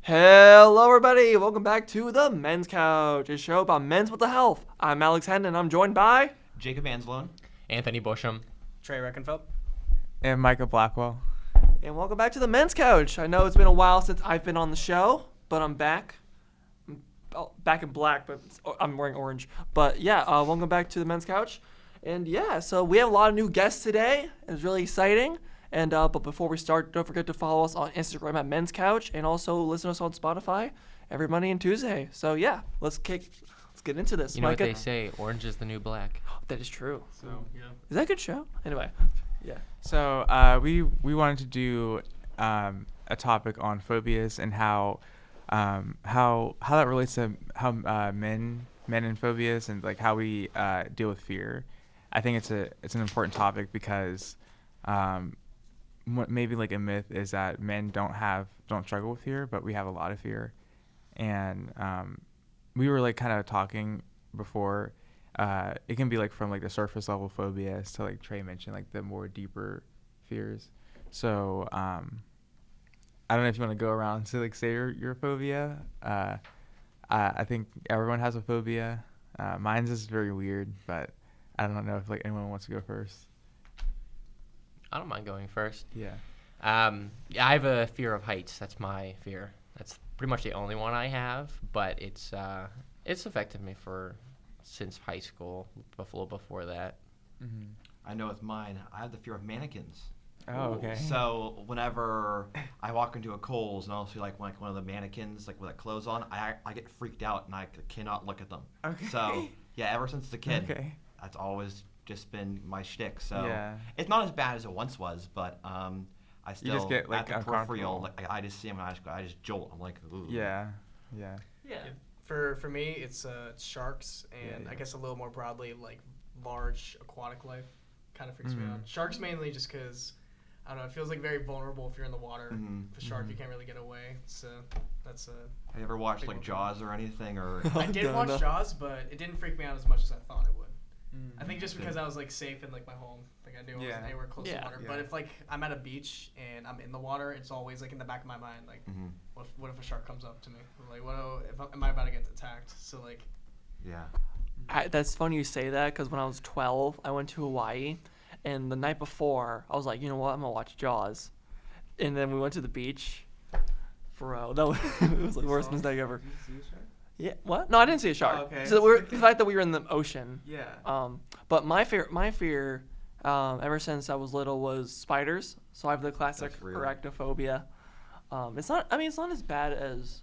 Hello, everybody. Welcome back to the Men's Couch, a show about men's mental health. I'm Alex Hen, and I'm joined by Jacob Anslone. Anthony Busham. Trey Reckenfeld. And Micah Blackwell. and welcome back to the Men's Couch. I know it's been a while since I've been on the show, but I'm back. Back in black, but I'm wearing orange. But yeah, welcome back to the Men's Couch. And yeah, so we have a lot of new guests today. It's really exciting. And but before we start, don't forget to follow us on Instagram at Men's Couch, and also listen to us on Spotify every Monday and Tuesday. So yeah, let's get into this. You know Micah? what they say, orange is the new black. That is true. So yeah. Is that a good show? Anyway, yeah. So we wanted to do a topic on phobias and how that relates to how men and phobias and like how we deal with fear. I think it's an important topic because maybe like a myth is that men don't struggle with fear, but we have a lot of fear. And we were like kind of talking before. It can be like from like the surface level phobias to like Trey mentioned, like the more deeper fears. So I don't know if you want to go around to like say your phobia. I think everyone has a phobia. Mine's is very weird, but I don't know if like anyone wants to go first. I don't mind going first. Yeah. I have a fear of heights. That's my fear. That's pretty much the only one I have, but it's affected me since high school, before that. Mm-hmm. I know with mine, I have the fear of mannequins. Oh, okay. So whenever I walk into a Kohl's and I'll see like one of the mannequins like with like clothes on, I get freaked out and I cannot look at them. Okay. So yeah, ever since the kid, Okay. that's always just been my shtick. So Yeah. it's not as bad as it once was, but I still just get, like, at the peripheral, uncomfortable. like I just see them and I just jolt. I'm like, ooh. Yeah. Yeah. Yeah. For me, it's sharks and Yeah. I guess a little more broadly like large aquatic life kind of freaks me Mhm. out. Sharks mainly just because I don't know. It feels like very vulnerable if you're in the water. Mhm. If a shark, you Mhm. can't really get away. So that's a. Have you ever watched Big like one. Jaws or anything or? I did No, watch no. Jaws, but it didn't freak me out as much as I thought it would. I think just Okay. because I was like safe in like my home, like I knew I wasn't Yeah. anywhere close Yeah. to water. Yeah. But if like I'm at a beach and I'm in the water, it's always like in the back of my mind, like Mhm. what if a shark comes up to me? Like am I about to get attacked? So like. Yeah. That's funny you say that because when I was 12, I went to Hawaii, and the night before, I was like, you know what, I'm gonna watch Jaws, and then we went to the beach. Bro, that was, it was the worst mistake ever. Yeah, what? No, I didn't see a shark. Oh, okay. So the fact that we were in the ocean. Yeah. But my fear, ever since I was little was spiders. So I have the classic That's real. arachnophobia. It's not as bad as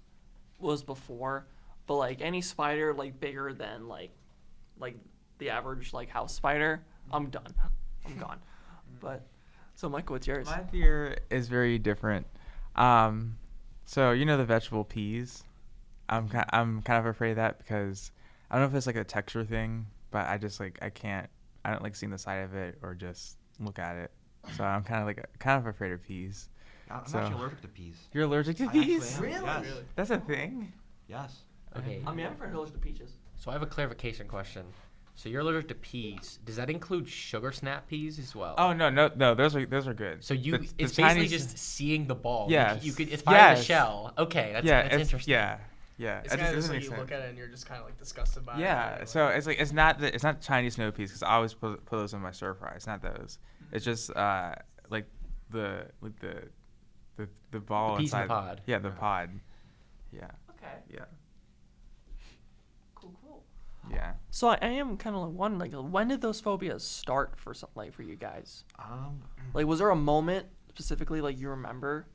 was before, but like any spider like bigger than like the average like house spider, I'm done. I'm gone. But so Michael, what's yours? My fear is very different. So you know the vegetable peas. I'm kind of afraid of that because I don't know if it's like a texture thing, but I just like I don't like seeing the side of it or just look at it. So I'm kind of afraid of peas. I'm So- actually allergic to peas. You're allergic to I actually peas? am. Really? Yes. Really? That's a thing. Yes. Okay. I mean, I'm afraid allergic to peaches. So I have a clarification question. So you're allergic to peas. Does that include sugar snap peas as well? Oh no, those are good. So The- it's the basically tiny- just seeing the ball. Yes. You could. It's part of the Yes. shell. Okay, that's it's interesting. Yeah. It's It kind of doesn't just like make you sense. look at it and you're just kind of like disgusted by it. Yeah, and so it's like it's not Chinese snow peas because I always put those in my stir fry. It's not those. It's just like the ball The peas in the inside. pod. Yeah, the pod. Yeah, Okay. yeah, Cool. yeah. So I am kind of like wondering, like, when did those phobias start for for you guys? Like, was there a moment specifically like you remember,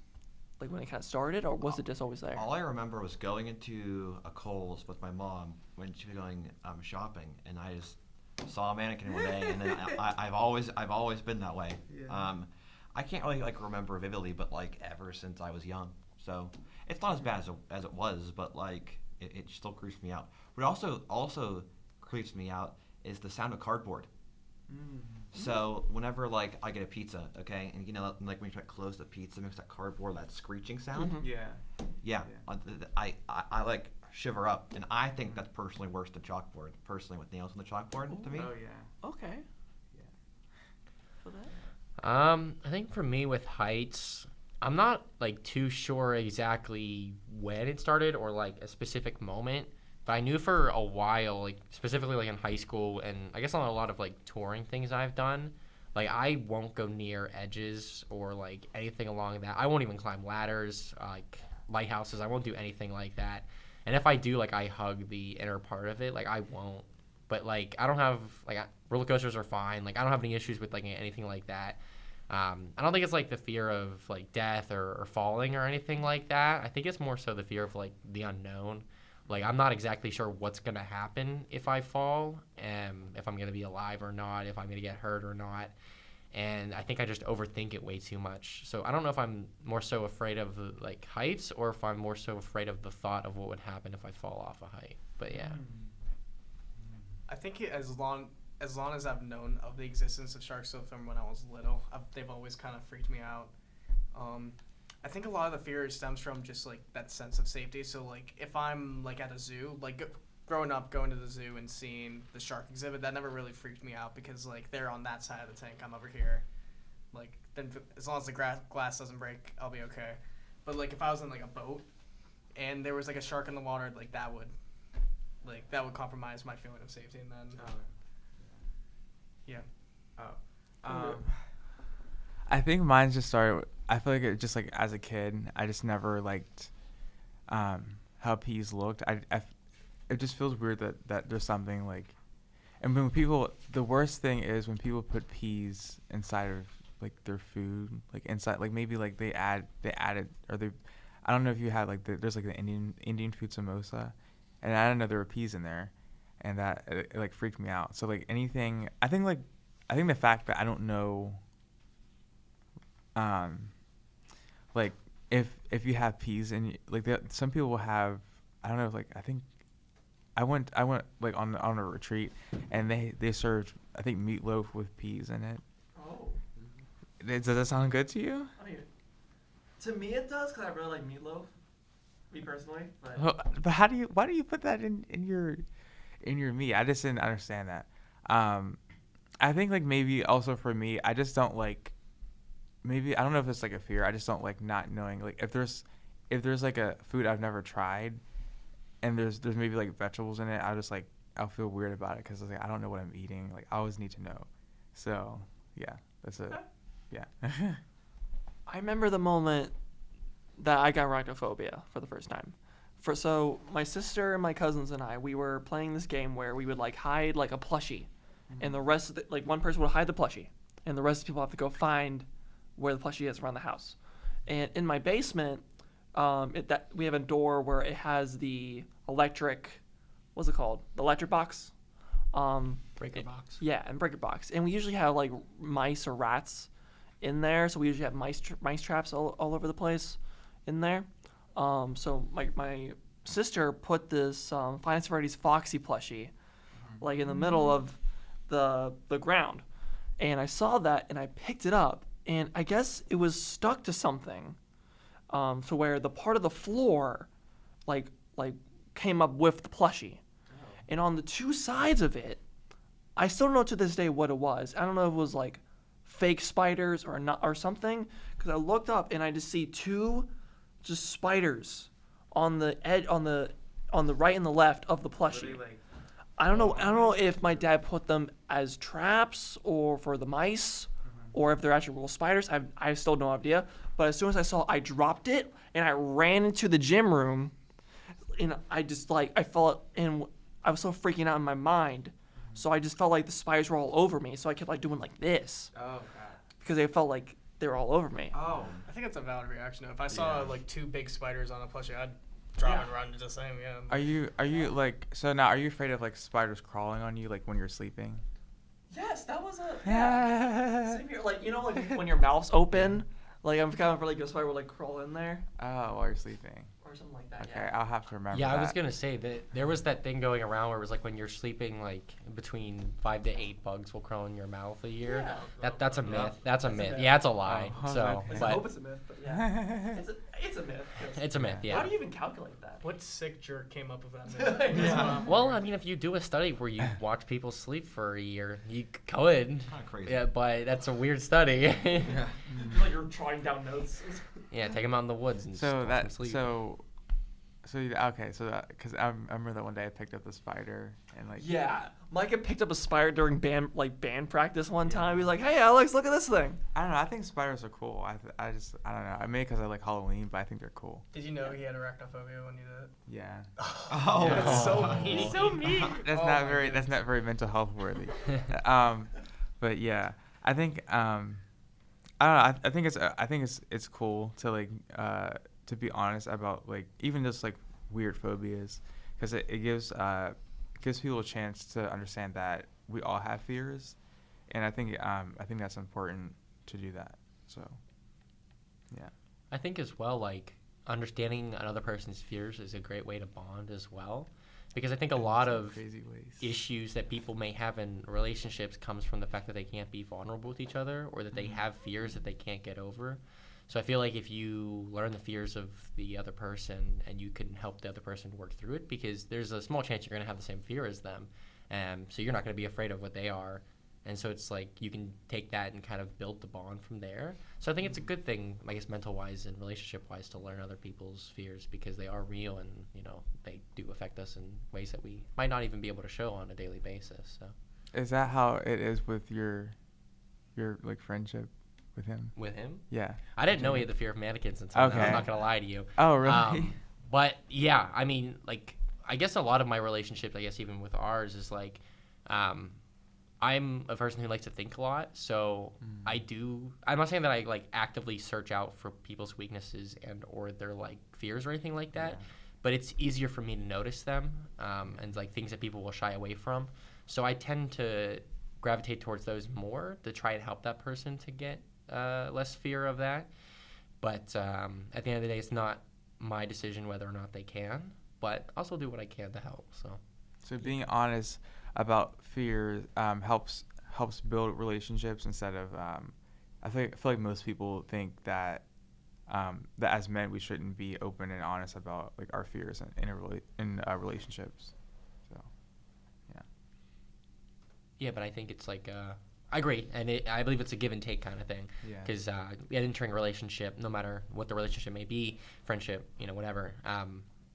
like when it kind of started, or was it just always there? All I remember was going into a Kohl's with my mom when she was going shopping, and I just saw a mannequin one day, and then I've always been that way. Yeah. I can't really like remember vividly, but like ever since I was young. So it's not as bad as it was, but like it still creeps me out. What also creeps me out is the sound of cardboard. So whenever like I get a pizza, okay, and you know like when you try to close the pizza, it makes that cardboard, that screeching sound. Mhm. Yeah. Yeah, Yeah. I like shiver up, and I think that's personally worse than chalkboard. Personally, with nails on the chalkboard, to me. Oh yeah. Okay. For that. I think for me with heights, I'm not like too sure exactly when it started or like a specific moment, but I knew for a while, like specifically like in high school and I guess on a lot of like touring things I've done, like I won't go near edges or like anything along that. I won't even climb ladders, like lighthouses. I won't do anything like that. And if I do, like I hug the inner part of it, like I won't. But like I don't have like roller coasters are fine. Like I don't have any issues with like anything like that. I don't think it's like the fear of like death or falling or anything like that. I think it's more so the fear of like the unknown. Like I'm not exactly sure what's gonna happen if I fall, if I'm gonna be alive or not, if I'm gonna get hurt or not. And I think I just overthink it way too much. So I don't know if I'm more so afraid of like heights or if I'm more so afraid of the thought of what would happen if I fall off a height. But yeah. I think as long as I've known of the existence of sharks from when I was little, they've always kind of freaked me out. I think a lot of the fear stems from just like that sense of safety. So like if I'm like at a zoo, like growing up going to the zoo and seeing the shark exhibit, that never really freaked me out because like they're on that side of the tank, I'm over here. Like then as long as the glass doesn't break, I'll be okay. But like if I was in like a boat and there was like a shark in the water, like that would compromise my feeling of safety. And then I think mine just started. I feel like it just like as a kid, I just never liked how peas looked. It just feels weird that there's something like, and when people, the worst thing is when people put peas inside of like their food, like inside, like maybe like they added or they, I don't know if you had like there's like the Indian food samosa, and I didn't know there were peas in there, and that it like freaked me out. So like anything, I think the fact that I don't know, like if you have peas and like some people will have, I don't know, like I think I went like on a retreat and they served I think meatloaf with peas in it. Oh. Does that sound good to you? I mean, to me it does because I really like meatloaf. Me personally, but why do you put that in your meat? I just didn't understand that. I think like maybe also for me, I just don't like. Maybe I don't know if it's like a fear. I just don't like not knowing. Like if there's like a food I've never tried, and there's maybe like vegetables in it, I'll feel weird about it because like I don't know what I'm eating. Like I always need to know. So yeah, that's it. Yeah. I remember the moment that I got arachnophobia for the first time. So my sister and my cousins and I, we were playing this game where we would like hide like a plushie, and the rest of like one person would hide the plushie, and the rest of the people have to go find where the plushie is around the house. And in my basement, we have a door where it has the electric, what's it called? The electric box. Breaker box. Yeah, and breaker box. And we usually have like mice or rats in there, so we usually have mice traps all over the place in there. So my sister put this Finest Freddy's Foxy plushie like in the middle of the ground, and I saw that and I picked it up, and I guess it was stuck to something, to where the part of the floor like came up with the plushie, and on the two sides of it, I still don't know to this day what it was. I don't know if it was like fake spiders or not or something, because I looked up and I just see two just spiders on the edge, on the right and the left of the plushie. I don't know if my dad put them as traps or for the mice, or if they're actually real spiders. I still no idea. But as soon as I dropped it and I ran into the gym room, and I just I felt, and I was so freaking out in my mind, so I just felt like the spiders were all over me. So I kept like doing like this. Oh God. Because they felt like they were all over me. Oh. I think that's a valid reaction. If I saw like two big spiders on a plushie, I'd drop and run just saying. Yeah. Are you like, so now are you afraid of like spiders crawling on you like when you're sleeping? Yes, that was a same here. Like like when your mouth's open, like I'm kind of like a spider will like crawl in there. Oh, while you're sleeping. Or something like that. Okay, I'll have to remember. Yeah, that. I was gonna say that there was that thing going around where it was like when you're sleeping, like between 5 to 8 bugs will crawl in your mouth a year. Yeah. That's a myth. That's a myth. myth. Yeah, it's a lie. Oh, So, okay. I but hope it's a myth, but yeah, it's a myth. it's a myth. Yeah. How do you even calculate that? What sick jerk came up with that myth? Yeah. Well, I mean, if you do a study where you watch people sleep for a year, you could. Kind of crazy. Yeah, but that's a weird study. Like you're trying down notes. Yeah, take them out in the woods and So just that let 'em sleep. okay, so that because I remember that one day I picked up the spider and like Yeah, Micah picked up a spider during band practice one time. He's like, "Hey, Alex, look at this thing." I don't know. I think spiders are cool. I don't know. I made it because I like Halloween, but I think they're cool. Did you know he had arachnophobia when you did it? Yeah. Oh, Yeah. That's so Oh. mean. He's so mean. That's Oh not my very. goodness. That's not very mental health worthy. But yeah, I think I don't know. I think it's cool to like to be honest about like even just like weird phobias because it gives people a chance to understand that we all have fears, and I think that's important to do that. So yeah. I think as well, like understanding another person's fears is a great way to bond as well, because I think a lot Some of crazy ways. issues that people may have in relationships comes from the fact that they can't be vulnerable with each other or that they have fears that they can't get over. So I feel like if you learn the fears of the other person and you can help the other person work through it, because there's a small chance you're going to have the same fear as them, so you're not going to be afraid of what they are. And so it's like you can take that and kind of build the bond from there. So I think it's a good thing, I guess, mental-wise and relationship-wise, to learn other people's fears because they are real and, you know, they do affect us in ways that we might not even be able to show on a daily basis. So Is that how it is with your like friendship with him? with him, Yeah. I didn't know he had the fear of mannequins until now. Okay. I'm not going to lie to you. Oh really? But yeah, I mean, like, I guess a lot of my relationships, I guess even with ours, is like, I'm a person who likes to think a lot. So I'm not saying that I like actively search out for people's weaknesses and or their like fears or anything like that, but it's easier for me to notice them and like things that people will shy away from. So I tend to gravitate towards those more to try and help that person to get less fear of that. But at the end of the day, it's not my decision whether or not they can, but I'll still do what I can to help. So being honest about fear helps build relationships instead of I feel like most people think that that as men we shouldn't be open and honest about like our fears in relationships. So Yeah, but I think it's like I agree, and I believe it's a give and take kind of thing. Yeah. Because entering a relationship, no matter what the relationship may be, friendship, whatever.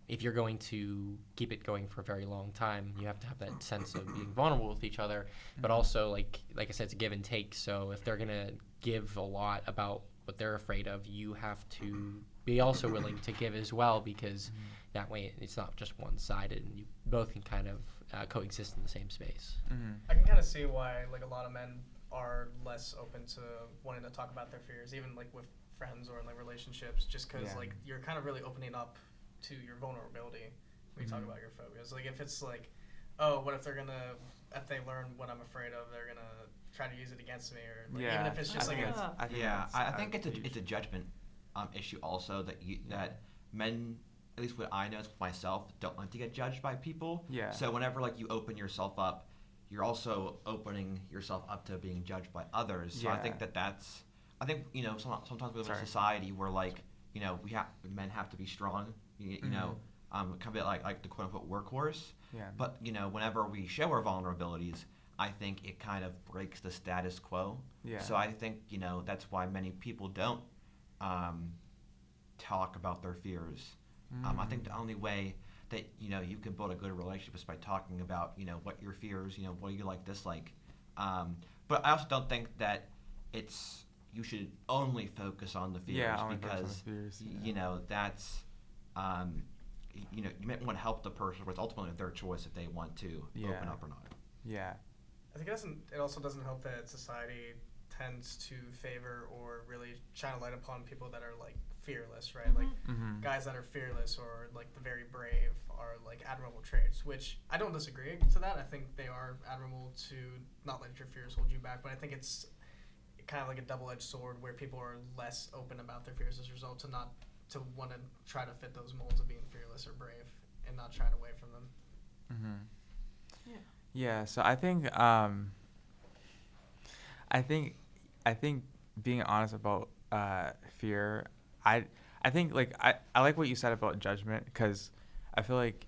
If you're going to keep it going for a very long time, you have to have that sense of being vulnerable with each other. But also, like I said, it's a give and take. So if they're gonna give a lot about what they're afraid of, you have to be also willing to give as well, because that way it's not just one-sided, and you both can kind of coexist in the same space. I can kind of see why like a lot of men are less open to wanting to talk about their fears, even like with friends or in like relationships, just because like you're kind of really opening up to your vulnerability when you talk about your phobias. Like if it's like, oh, what if they learn what I'm afraid of, they're gonna try to use it against me, or like, even if it's just like I think it's a judgment issue also that men, at least what I know with myself, don't like to get judged by people. Yeah. So whenever like you open yourself up, you're also opening yourself up to being judged by others. So I think that's sometimes we live in a society where like men have to be strong. Kind of like the quote unquote workhorse. Yeah. But whenever we show our vulnerabilities, I think it kind of breaks the status quo. Yeah. So I think that's why many people don't talk about their fears. I think the only way that you can build a good relationship is by talking about what your fears, what you like, dislike. But I also don't think that you should only focus on the fears, because that's you might want to help the person, but it's ultimately their choice if they want to open up or not. Yeah. I think it also doesn't help that society tends to favor or really shine a light upon people that are like fearless, right? Like guys that are fearless or like the very brave are like admirable traits, which I don't disagree to that. I think they are admirable to not let your fears hold you back, but I think it's kind of like a double-edged sword where people are less open about their fears as a result to want to try to fit those molds of being fearless or brave and not shy away from them. Yeah, so I think being honest about fear, I think like I like what you said about judgment, because I feel like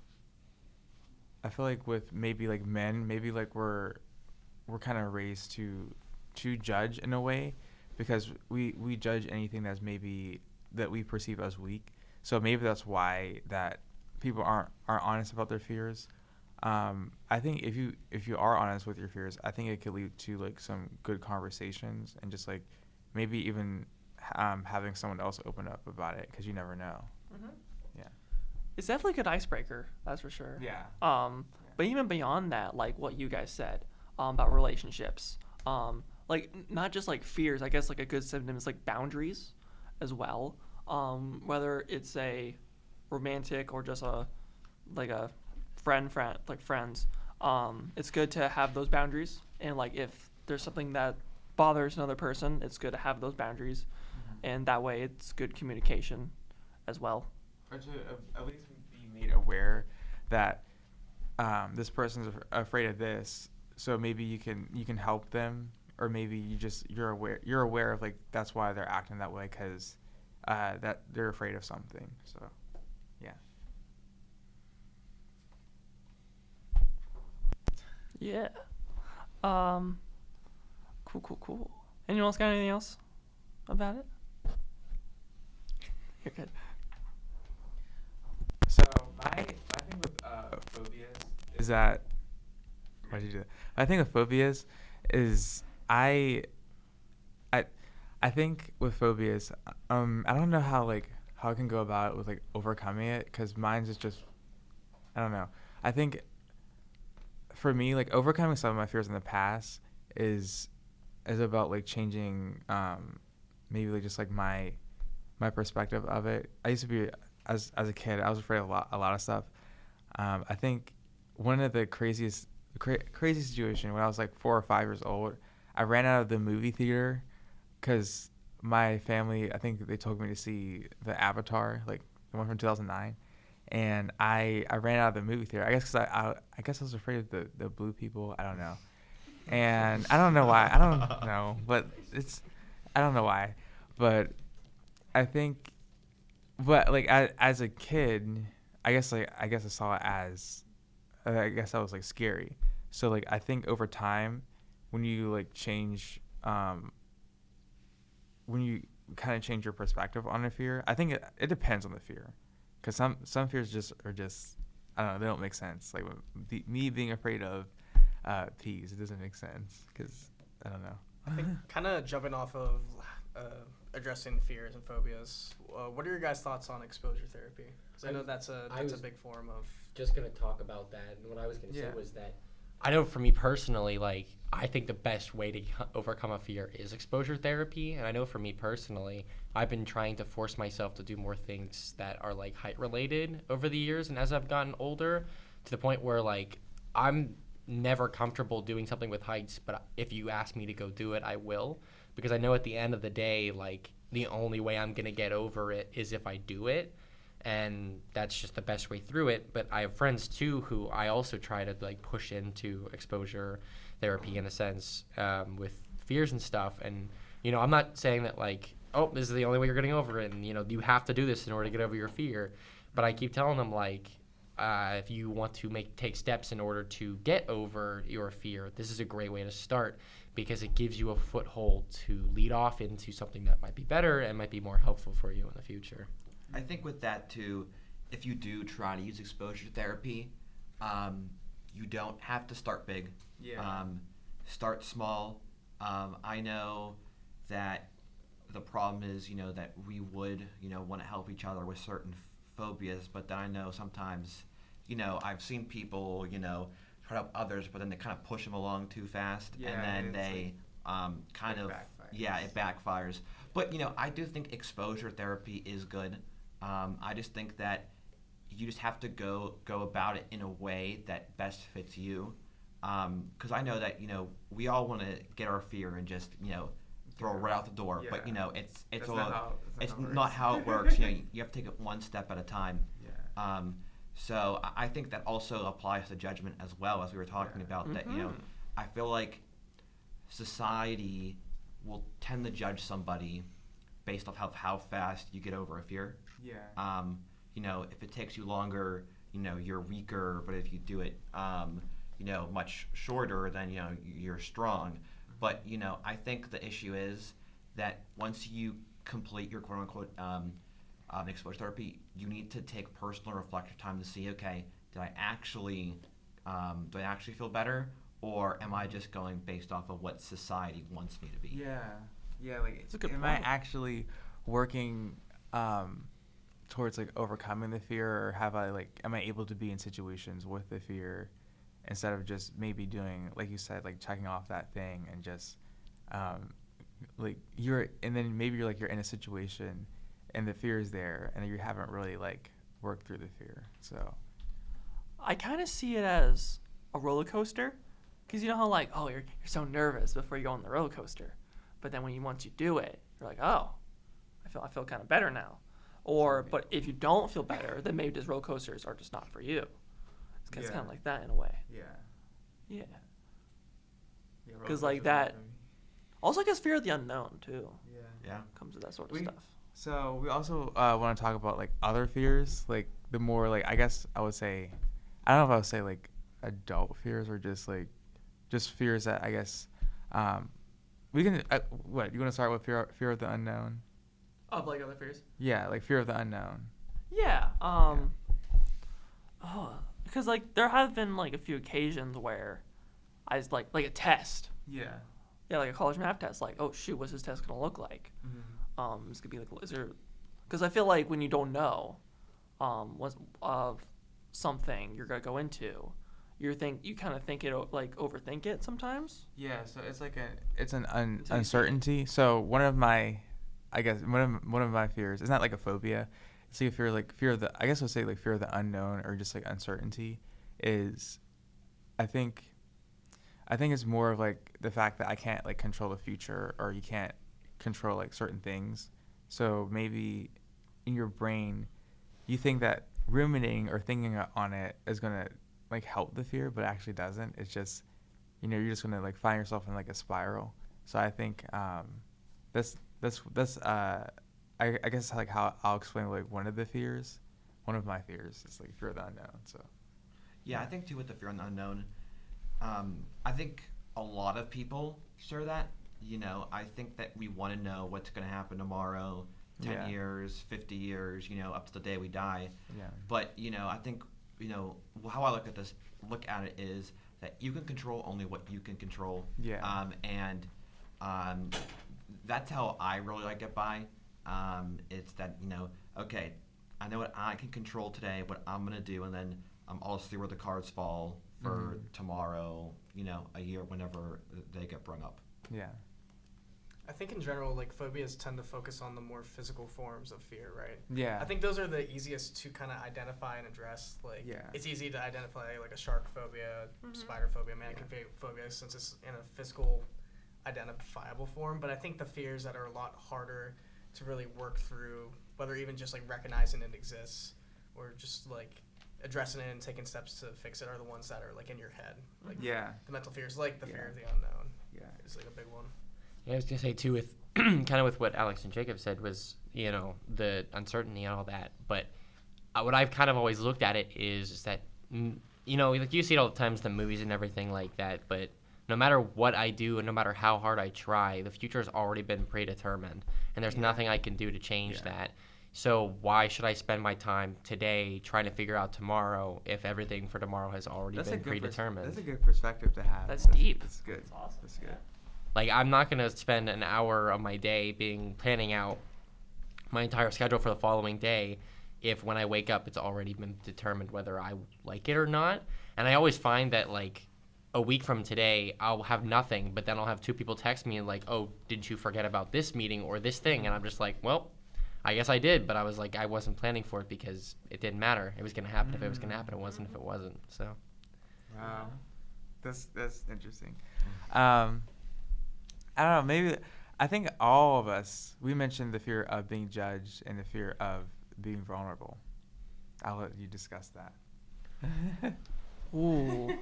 with maybe like men, maybe like we're kind of raised to judge in a way, because we judge anything that's maybe that we perceive as weak. So maybe that's why that people aren't honest about their fears. I think if you are honest with your fears, I think it could lead to like some good conversations and just like maybe even having someone else open up about it, because you never know. Mm-hmm. Yeah. It's definitely a good icebreaker, that's for sure. Yeah. But even beyond that, like what you guys said about relationships, like not just like fears. I guess like a good symptom is like boundaries, as well. Whether it's a romantic or just a friend, like friends. It's good to have those boundaries, and like if there's something that bothers another person, it's good to have those boundaries, and that way it's good communication as well. Or to at least be made aware that this person's afraid of this, so maybe you can help them, or maybe you're aware of like that's why they're acting that way, because that they're afraid of something. So yeah. Yeah. Cool. Anyone else got anything else about it? You're good. So my thing with phobias is that why did you do that? My thing with phobias is I think with phobias, I don't know how I can go about it with like overcoming it, because mine's is just, I don't know. I think for me, like overcoming some of my fears in the past is about like changing maybe like just like my perspective of it. I used to be as a kid, I was afraid of a lot of stuff. I think one of the craziest situation when I was like 4 or 5 years old, I ran out of the movie theater because my family, I think they took me to see the Avatar, like the one from 2009, and I ran out of the movie theater. I guess because I guess I was afraid of the blue people. I don't know, and I don't know why. I don't know, but I don't know why, but I think, but like as a kid, I guess I saw it as, I guess that was like scary. So like I think over time, when you like change, when you kind of change your perspective on a fear, I think it depends on the fear, because some fears are just I don't know, they don't make sense. Like me being afraid of peas, it doesn't make sense because I don't know. I think kind of jumping off of addressing fears and phobias, what are your guys' thoughts on exposure therapy? Because I know that's a big form of. Just gonna talk about that, and what I was gonna say Yeah. was that I know for me personally, like I think the best way to overcome a fear is exposure therapy, and I know for me personally, I've been trying to force myself to do more things that are like height related over the years, and as I've gotten older, to the point where like I'm never comfortable doing something with heights, but if you ask me to go do it, I will, because I know at the end of the day, like the only way I'm gonna get over it is if I do it. And that's just the best way through it. But I have friends too who I also try to like push into exposure therapy in a sense, with fears and stuff. And you know, I'm not saying that like, oh, this is the only way you're getting over it, and you know, you have to do this in order to get over your fear. But I keep telling them like, if you want to take steps in order to get over your fear, this is a great way to start, because it gives you a foothold to lead off into something that might be better and might be more helpful for you in the future. I think with that too, if you do try to use exposure therapy, you don't have to start big. Yeah. Start small. I know that the problem is, that we would, want to help each other with certain phobias, but then I know sometimes, I've seen people, try to help others, but then they kind of push them along too fast, Yeah, and then it's they kind it of, backfires. yeah, it backfires. But, I do think exposure therapy is good. I just think that you just have to go about it in a way that best fits you. Because I know that, we all want to get our fear and just, throw it right out the door. Yeah. But, it's That's all, not not how it works. You have to take it one step at a time. Yeah. So I think that also applies to judgment as well, as we were talking about. That, I feel like society will tend to judge somebody based off of how fast you get over a fear. Yeah. If it takes you longer, you're weaker, but if you do it, much shorter, then, you're strong. But, I think the issue is that once you complete your quote-unquote exposure therapy, you need to take personal reflective time to see, okay, do I actually feel better, or am I just going based off of what society wants me to be? Yeah, like That's a good am point. I actually working towards like overcoming the fear, or am I able to be in situations with the fear instead of just maybe doing, like you said, like checking off that thing and just and then maybe you're in a situation and the fear is there and you haven't really like worked through the fear. So I kind of see it as a roller coaster, because you know how like, oh, you're so nervous before you go on the roller coaster, but then once you do it, you're like, oh, I feel kind of better now. Or but if you don't feel better, then maybe these roller coasters are just not for you. It's kind of like that in a way. Yeah. Because like that. Also, I guess fear of the unknown too. Yeah. Comes with that sort of stuff. So we also want to talk about like other fears, like the more like I guess I would say, I don't know if I would say like adult fears or just fears that I guess we can. What you want to start with fear of the unknown? Of like other fears. Yeah, like fear of the unknown. Yeah. Because like there have been like a few occasions where I was like a test. Yeah. Yeah, like a college math test. Like, oh shoot, what's this test gonna look like? Mm-hmm. This could be like, is there? Because I feel like when you don't know, what of something you're gonna go into, you kind of think it like overthink it sometimes. Yeah. So it's like an Until you see uncertainty. So one of my fears. It's not like a phobia. It's like a fear of the. I guess I'll say like fear of the unknown or just like uncertainty. Is, I think it's more of like the fact that I can't like control the future, or you can't control like certain things. So maybe in your brain, you think that ruminating or thinking on it is gonna like help the fear, but it actually doesn't. It's just, you're just gonna like find yourself in like a spiral. So I think that's I guess like how I'll explain like one of my fears is like fear of the unknown. So Yeah, I think too with the fear of the unknown, I think a lot of people share that. I think that we want to know what's going to happen tomorrow, 10 years, 50 years, up to the day we die. Yeah. But, I think, how I look at it is that you can control only what you can control. Yeah. And that's how I really like get by. It's that, okay, I know what I can control today, what I'm going to do, and then I'll see where the cards fall for tomorrow, a year, whenever they get brung up. Yeah. I think in general, like phobias tend to focus on the more physical forms of fear, right? Yeah. I think those are the easiest to kind of identify and address. Like, it's easy to identify like a shark phobia, spider phobia, mannequin phobia, since it's in a physical, identifiable form. But I think the fears that are a lot harder to really work through, whether even just like recognizing it exists or just like addressing it and taking steps to fix it, are the ones that are like in your head. Like the mental fears, like the fear of the unknown. Yeah, is like a big one. Yeah, I was gonna say too, with kind of with what Alex and Jacob said, was the uncertainty and all that. But what I've kind of always looked at it is that like you see it all the times, the movies and everything like that. But no matter what I do and no matter how hard I try, the future's already been predetermined, and there's nothing I can do to change that. So why should I spend my time today trying to figure out tomorrow if everything for tomorrow has already been predetermined? That's a good perspective to have. That's deep. That's good. That's awesome. That's good. Like, I'm not going to spend an hour of my day planning out my entire schedule for the following day if when I wake up it's already been determined whether I like it or not. And I always find that, like, a week from today, I'll have nothing, but then I'll have two people text me and like, oh, did you forget about this meeting or this thing? And I'm just like, well, I guess I did, but I was like, I wasn't planning for it because it didn't matter. It was going to happen if it was going to happen. It wasn't if it wasn't. So. Wow. That's interesting. I don't know, maybe I think all of us, we mentioned the fear of being judged and the fear of being vulnerable. I'll let you discuss that. Ooh.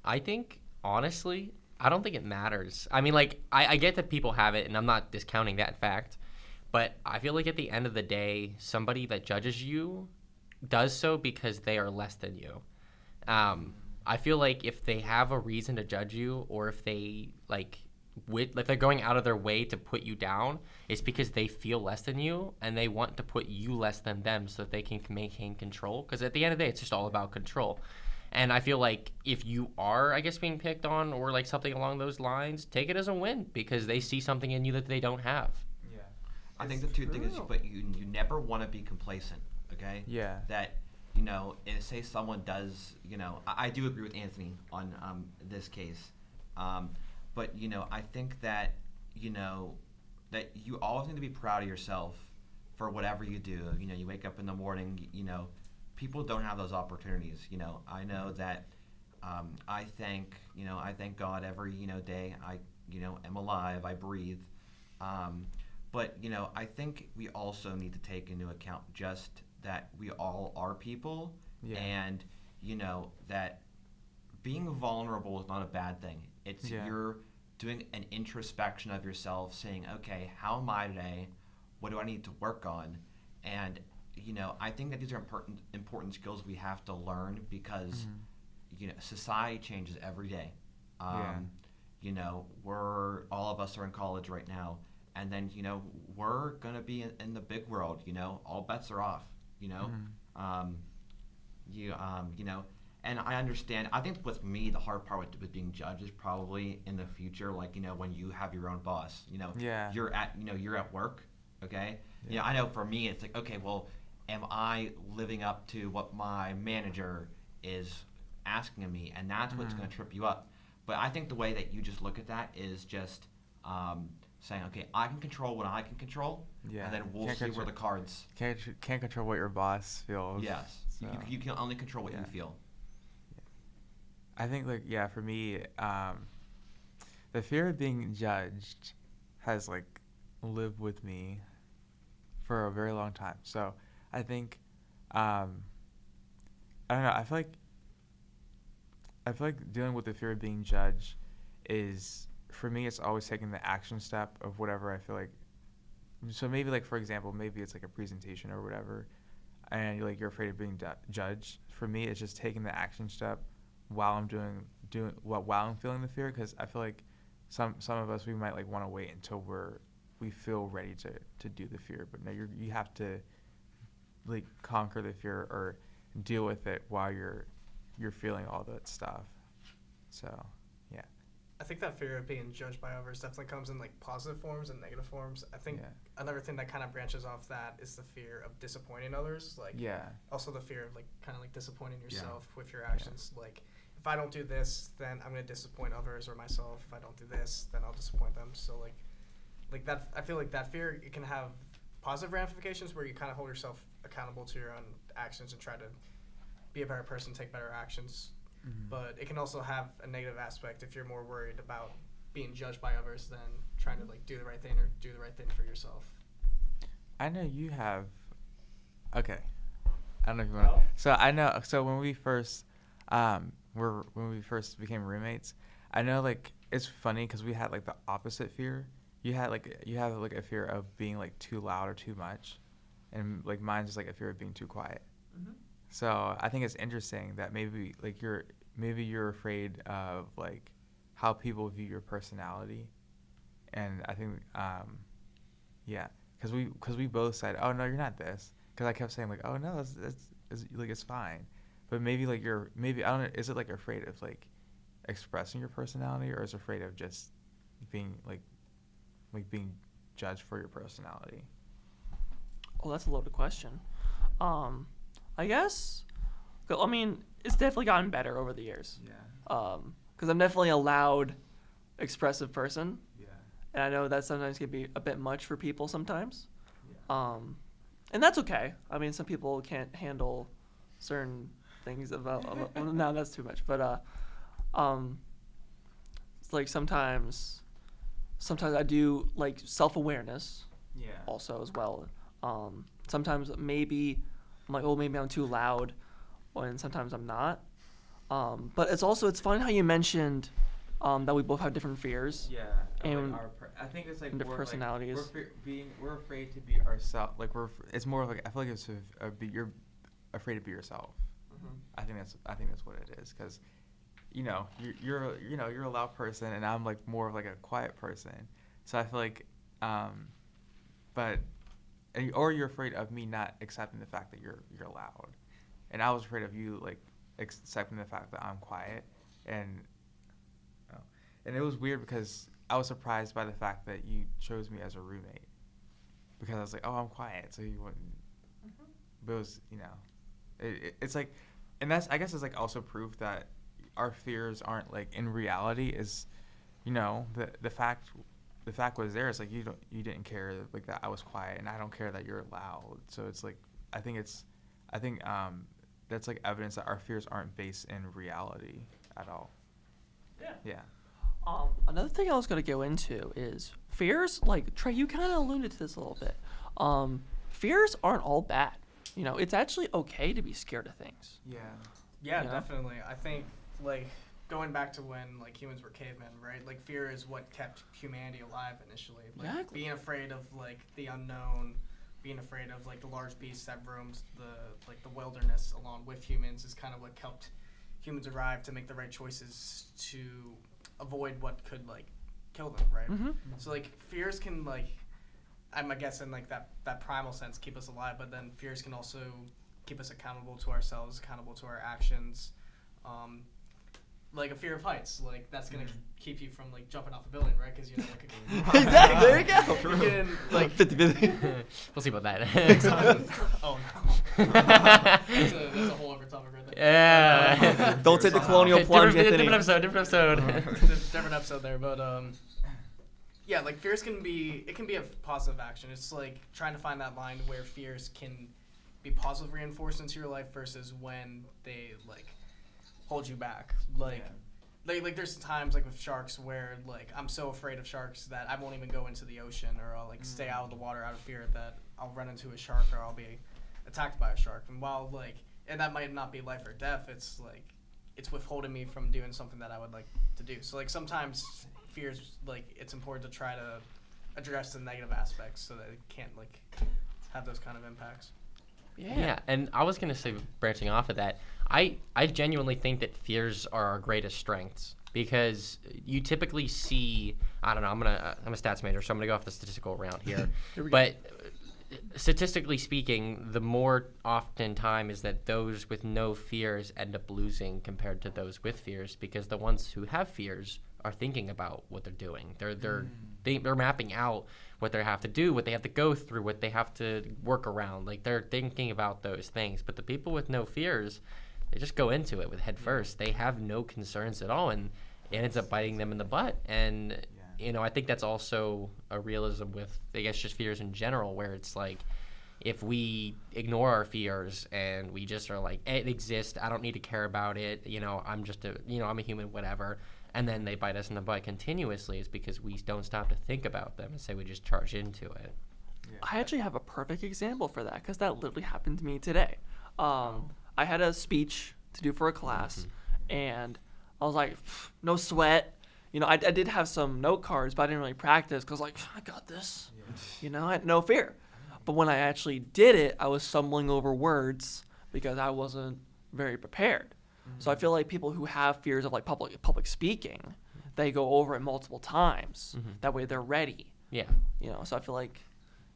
I think, honestly, I don't think it matters. I mean, like, I get that people have it, and I'm not discounting that fact, but I feel like at the end of the day, somebody that judges you does so because they are less than you. I feel like if they have a reason to judge you, or if they, like, like they're going out of their way to put you down, it's because they feel less than you and they want to put you less than them so that they can maintain control. Because at the end of the day, it's just all about control. And I feel like if you are, I guess, being picked on or like something along those lines, take it as a win because they see something in you that they don't have. Yeah. I think the two things is, but you never want to be complacent. Okay. Yeah. That if say someone does, I do agree with Anthony on this case, but I think that that you always need to be proud of yourself for whatever you do. You wake up in the morning. People don't have those opportunities. I know that I thank God every day I am alive. I breathe. But I think we also need to take into account just that we all are people, and that being vulnerable is not a bad thing. It's you're doing an introspection of yourself, saying, okay, how am I today? What do I need to work on? And I think that these are important skills we have to learn because society changes every day. We're all of us are in college right now, and then we're gonna be in the big world. All bets are off. And I understand. I think with me, the hard part with being judged is probably in the future, like when you have your own boss. You're at work. Okay. I know for me, it's like, okay, well, am I living up to what my manager is asking of me? And that's what's going to trip you up. But I think the way that you just look at that is just saying, okay, I can control what I can control, and then we'll see where the cards. Can't control what your boss feels. Yes, so. You can only control what you feel. I think for me, the fear of being judged has lived with me for a very long time. So I think I don't know. I feel like dealing with the fear of being judged is, for me, it's always taking the action step of whatever I feel like. So maybe for example, maybe it's a presentation or whatever, and you're afraid of being judged. For me, it's just taking the action step while I'm while I'm feeling the fear, because I feel like some of us, we might want to wait until we feel ready to do the fear, but no, you have to conquer the fear or deal with it while you're feeling all that stuff. So yeah, I think that fear of being judged by others definitely comes in positive forms and negative forms. I think another thing that kind of branches off that is the fear of disappointing others. Also the fear of disappointing yourself with your actions. If I don't do this, then I'm going to disappoint others or myself. If I don't do this, then I'll disappoint them. So that, I feel like that fear, it can have positive ramifications where you kind of hold yourself accountable to your own actions and try to be a better person, take better actions. Mm-hmm. But it can also have a negative aspect if you're more worried about being judged by others than trying to do the right thing or do the right thing for yourself. I know you have. Okay, I don't know if you want. So I know. So when we first, when we first became roommates, I know it's funny because we had the opposite fear. You have a fear of being too loud or too much, and mine's just a fear of being too quiet. Mm-hmm. So I think it's interesting that maybe you're afraid of how people view your personality, and I think because we both said, oh no, you're not this, because I kept saying oh no, it's fine, but maybe I don't know, is it afraid of expressing your personality, or is it afraid of just being being judged for your personality? Oh, that's a loaded question. I guess, I mean, it's definitely gotten better over the years. Yeah. Because I'm definitely a loud, expressive person. Yeah. And I know that sometimes can be a bit much for people sometimes. Yeah. And that's okay. I mean, some people can't handle certain things about. No, that's too much. But it's sometimes I do self-awareness. Yeah. Also as well. Sometimes maybe I'm maybe I'm too loud, and sometimes I'm not. But it's fun how you mentioned that we both have different fears. Yeah. And I think it's different personalities. We're afraid to be ourselves. It's more of I feel like it's you're afraid to be yourself. Mm-hmm. I think that's what it is, because you're a loud person, and I'm like more of like a quiet person. So I feel like, or you're afraid of me not accepting the fact that you're loud, and I was afraid of you like accepting the fact that I'm quiet, and it was weird because I was surprised by the fact that you chose me as a roommate, because I was like, oh, I'm quiet, so you wouldn't. But it was, it's like, and that's, I guess, it's like also proof that our fears aren't like in reality. Is, the fact was there. It's like you didn't care like that I was quiet, and I don't care that you're loud. So it's like I think that's like evidence that our fears aren't based in reality at all. Yeah. Another thing I was going to go into is fears. Like, Trey, you kind of alluded to this a little bit. Fears aren't all bad. It's actually okay to be scared of things. Yeah. Yeah, definitely. I think, like, going back to when, like, humans were cavemen, right? Like, fear is what kept humanity alive initially. Like, Exactly. Being afraid of, like, the unknown, being afraid of, like, the large beasts that roamed the wilderness along with humans is kind of what helped humans arrive to make the right choices to avoid what could, like, kill them, right? Mm-hmm. So, like, fears can, like, I'm guessing, like, that primal sense keep us alive, but then fears can also keep us accountable to ourselves, accountable to our actions. Like a fear of heights, like, that's going to keep you from, like, jumping off a building, right? Because, like, Exactly. There you go. you can, like, 50-50. We'll see about that. oh, no. That's a whole other topic right there. Yeah. Don't take the colonial plunge, Anthony. Different episode. Different episode there, but yeah, like, fears can be a positive action. It's like trying to find that line where fears can be positive reinforced into your life versus when they, like, hold you back. Like there's times, like, with sharks where, like, I'm so afraid of sharks that I won't even go into the ocean, or I'll, like, stay out of the water out of fear that I'll run into a shark or I'll be attacked by a shark. And while, like, and that might not be life or death, it's like it's withholding me from doing something that I would like to do. So, like, sometimes fears, like, it's important to try to address the negative aspects so that it can't, like, have those kind of impacts. Yeah, and I was gonna say, branching off of that, I genuinely think that fears are our greatest strengths, because you typically see, I don't know, I'm a stats major, so I'm gonna go off the statistical round here, but statistically speaking, the more often time is that those with no fears end up losing compared to those with fears, because the ones who have fears are thinking about what they're doing. They're mapping out what they have to do, what they have to go through, what they have to work around. Like, they're thinking about those things. But the people with no fears, they just go into it with head first. They have no concerns at all, and it ends up biting them in the butt. And I think that's also a realism with, I guess, just fears in general, where it's like, if we ignore our fears and we just are like, it exists, I don't need to care about it, I'm just I'm a human, whatever, and then they bite us in the butt continuously, is because we don't stop to think about them, and say we just charge into it. Yeah. I actually have a perfect example for that, because that literally happened to me today. I had a speech to do for a class, and I was like, no sweat. I did have some note cards, but I didn't really practice because, like, I got this. Yeah. I had no fear. But when I actually did it, I was stumbling over words because I wasn't very prepared. So I feel like people who have fears of, like, public speaking, they go over it multiple times. That way they're ready. Yeah. So I feel like.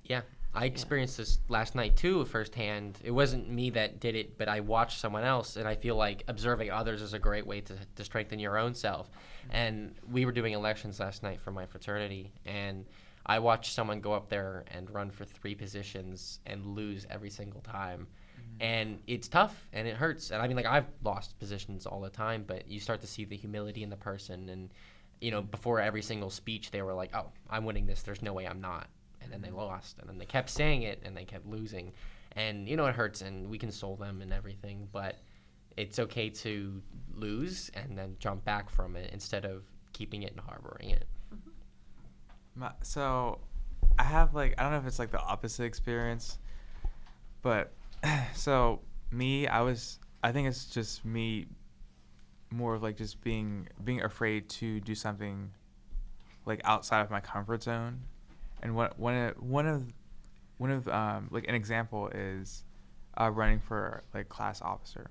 Yeah. I experienced this last night too firsthand. It wasn't me that did it, but I watched someone else, and I feel like observing others is a great way to strengthen your own self. And we were doing elections last night for my fraternity, and I watched someone go up there and run for 3 positions and lose every single time. And it's tough, and it hurts. And I mean, like, I've lost positions all the time, but you start to see the humility in the person. And, before every single speech, they were like, oh, I'm winning this. There's no way I'm not. And then they lost. And then they kept saying it, and they kept losing. And, it hurts, and we console them and everything. But it's okay to lose and then jump back from it instead of keeping it and harboring it. So I have, like, I don't know if it's, like, the opposite experience, but so me, I think it's just me more of, like, just being afraid to do something, like, outside of my comfort zone. And one of like, an example is running for, like, class officer.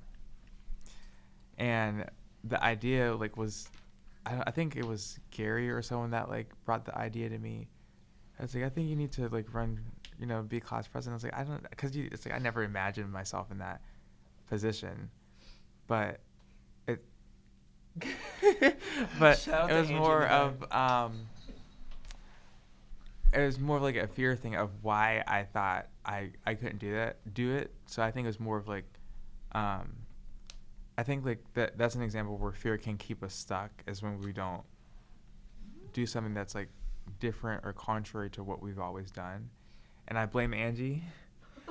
And the idea like was, I think it was Gary or someone that like brought the idea to me. I was like, I think you need to like run, be class president. I was like, I don't, because it's like I never imagined myself in that position, but it, but Shout out it to was Angie more in the of it was more of like a fear thing of why I thought I couldn't do it. So I think it was more of like, I think like that's an example where fear can keep us stuck, is when we don't do something that's like different or contrary to what we've always done. And I blame Angie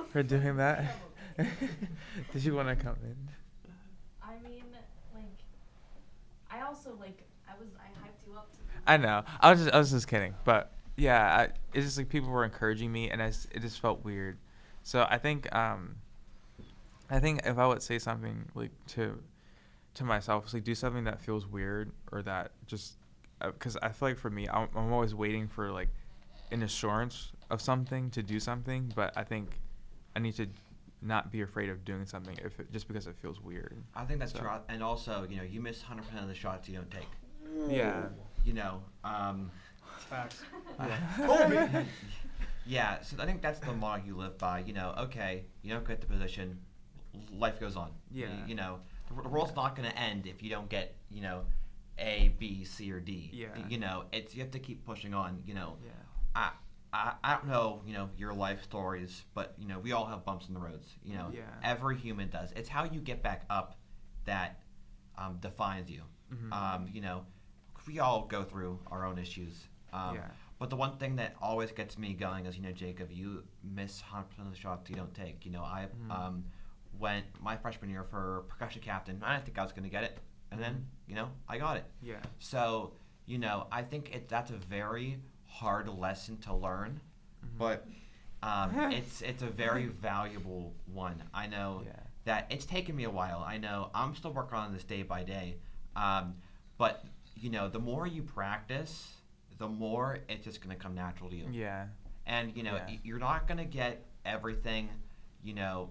for doing that. Did you want to come in? I mean, like, I also like I hyped you up. I know. I was just kidding, but yeah, it's just like people were encouraging me, and it just felt weird. So I think if I would say something like to myself, it's like do something that feels weird, or that just because I feel like for me, I'm always waiting for like an assurance of something to do something, but I think I need to not be afraid of doing something just because it feels weird. I think that's true. And also, you miss 100% of the shots you don't take. Yeah. Facts. Yeah, so I think that's the model you live by. Okay, you don't get the position, life goes on. Yeah. The world's not going to end if you don't get, A, B, C, or D. Yeah. You have to keep pushing on. Yeah. I don't know, your life stories, but we all have bumps in the roads. Yeah. Every human does. It's how you get back up that defines you. Mm-hmm. We all go through our own issues. Yeah. But the one thing that always gets me going is, Jacob, you miss 100% of the shots you don't take. I went my freshman year for percussion captain. I didn't think I was going to get it, and then I got it. Yeah. So I think that's a very hard lesson to learn, but it's a very valuable one. I know that it's taken me a while. I know I'm still working on this day by day, but the more you practice, the more it's just going to come natural to you. Yeah. And you're not going to get everything. You're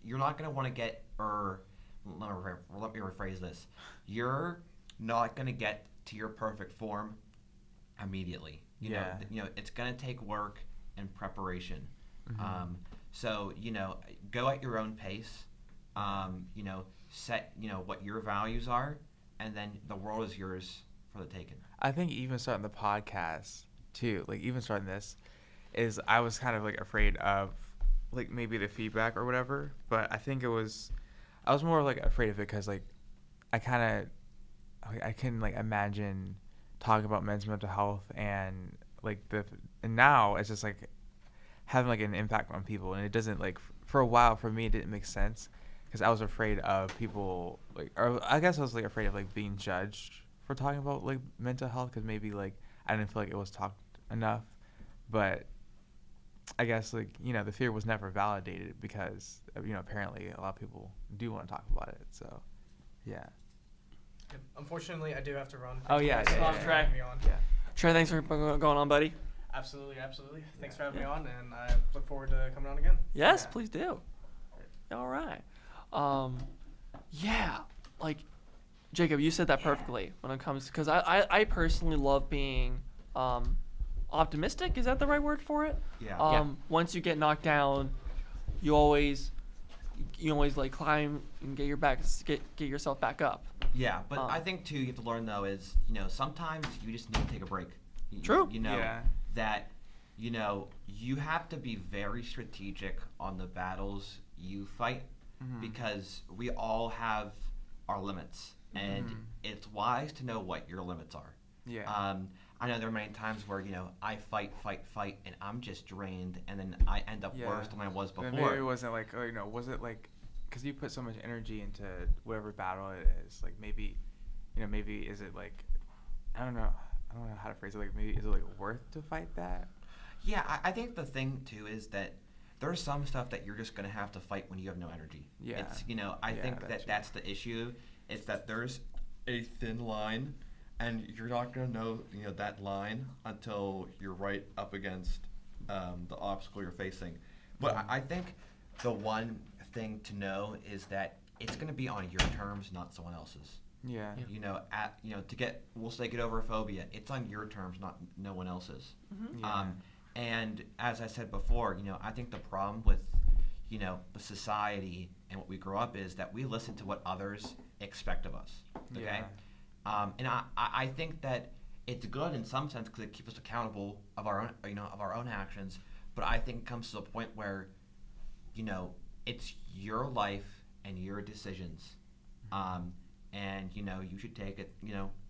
not going to want to get, or let me rephrase this. You're not going to get to your perfect form immediately. It's going to take work and preparation. Mm-hmm. So go at your own pace. Set what your values are, and then the world is yours for the taking. I think even starting the podcast too, like even starting this, is I was kind of like afraid of like maybe the feedback or whatever, but I think I was more like afraid of it because like I can like imagine talking about men's mental health and like and now it's just like having like an impact on people, and it doesn't like for a while for me it didn't make sense because I was afraid of people like, or I guess I was like afraid of like being judged for talking about like mental health because maybe like I didn't feel like it was talked enough, but I guess like the fear was never validated because apparently a lot of people do want to talk about it. So yeah. Unfortunately, I do have to run. Oh yeah, Off track. Yeah. Trey, thanks for going on, buddy. Absolutely. Thanks for having me on, and I look forward to coming on again. Yes, please do. All right. Yeah, like Jacob, you said that perfectly when it comes, because I personally love being optimistic. Is that the right word for it? Yeah. Once you get knocked down, you always like climb and get yourself back up. Yeah, but I think too you have to learn though is sometimes you just need to take a break. True. That you have to be very strategic on the battles you fight because we all have our limits, and it's wise to know what your limits are. Yeah. I know there are many times where I fight, and I'm just drained, and then I end up worse than I was before. Maybe it wasn't like, was it like, because you put so much energy into whatever battle it is, like maybe is it like, I don't know how to phrase it, like maybe is it like worth to fight that? Yeah, I think the thing too is that there's some stuff that you're just gonna have to fight when you have no energy. Yeah. It's I think that's the issue. It's that there's a thin line, and you're not gonna know that line until you're right up against the obstacle you're facing. But I think the one thing to know is that it's gonna be on your terms, not someone else's. Yeah. We'll say get over a phobia. It's on your terms, not no one else's. Yeah. And as I said before, I think the problem with, the society and what we grow up is that we listen to what others expect of us. Okay. Yeah. And I think that it's good in some sense because it keeps us accountable of our own, of our own actions. But I think it comes to a point where, it's your life and your decisions, and you should take it,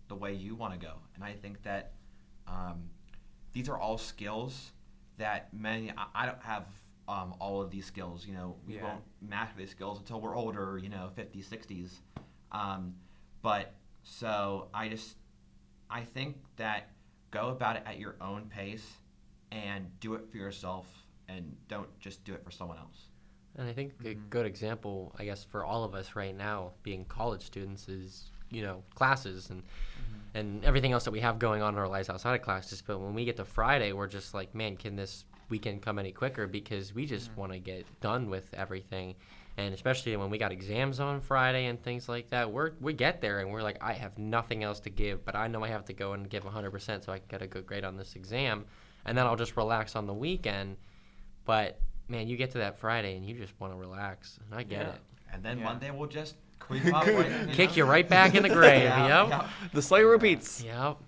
the way you want to go. And I think that these are all skills that I don't have all of these skills. We won't master these skills until we're older, 50s, 60s. But so I think that go about it at your own pace and do it for yourself and don't just do it for someone else. And I think a good example, I guess, for all of us right now, being college students, is classes and everything else that we have going on in our lives outside of classes. But when we get to Friday, we're just like, man, can this weekend come any quicker? Because we just want to get done with everything. And especially when we got exams on Friday and things like that, we get there and we're like, I have nothing else to give, but I know I have to go and give 100% so I can get a good grade on this exam. And then I'll just relax on the weekend. But man, you get to that Friday and you just want to relax. And I get it. And then Monday we'll just creep up. Kick you right back in the grave. Yep. The cycle repeats. Yep.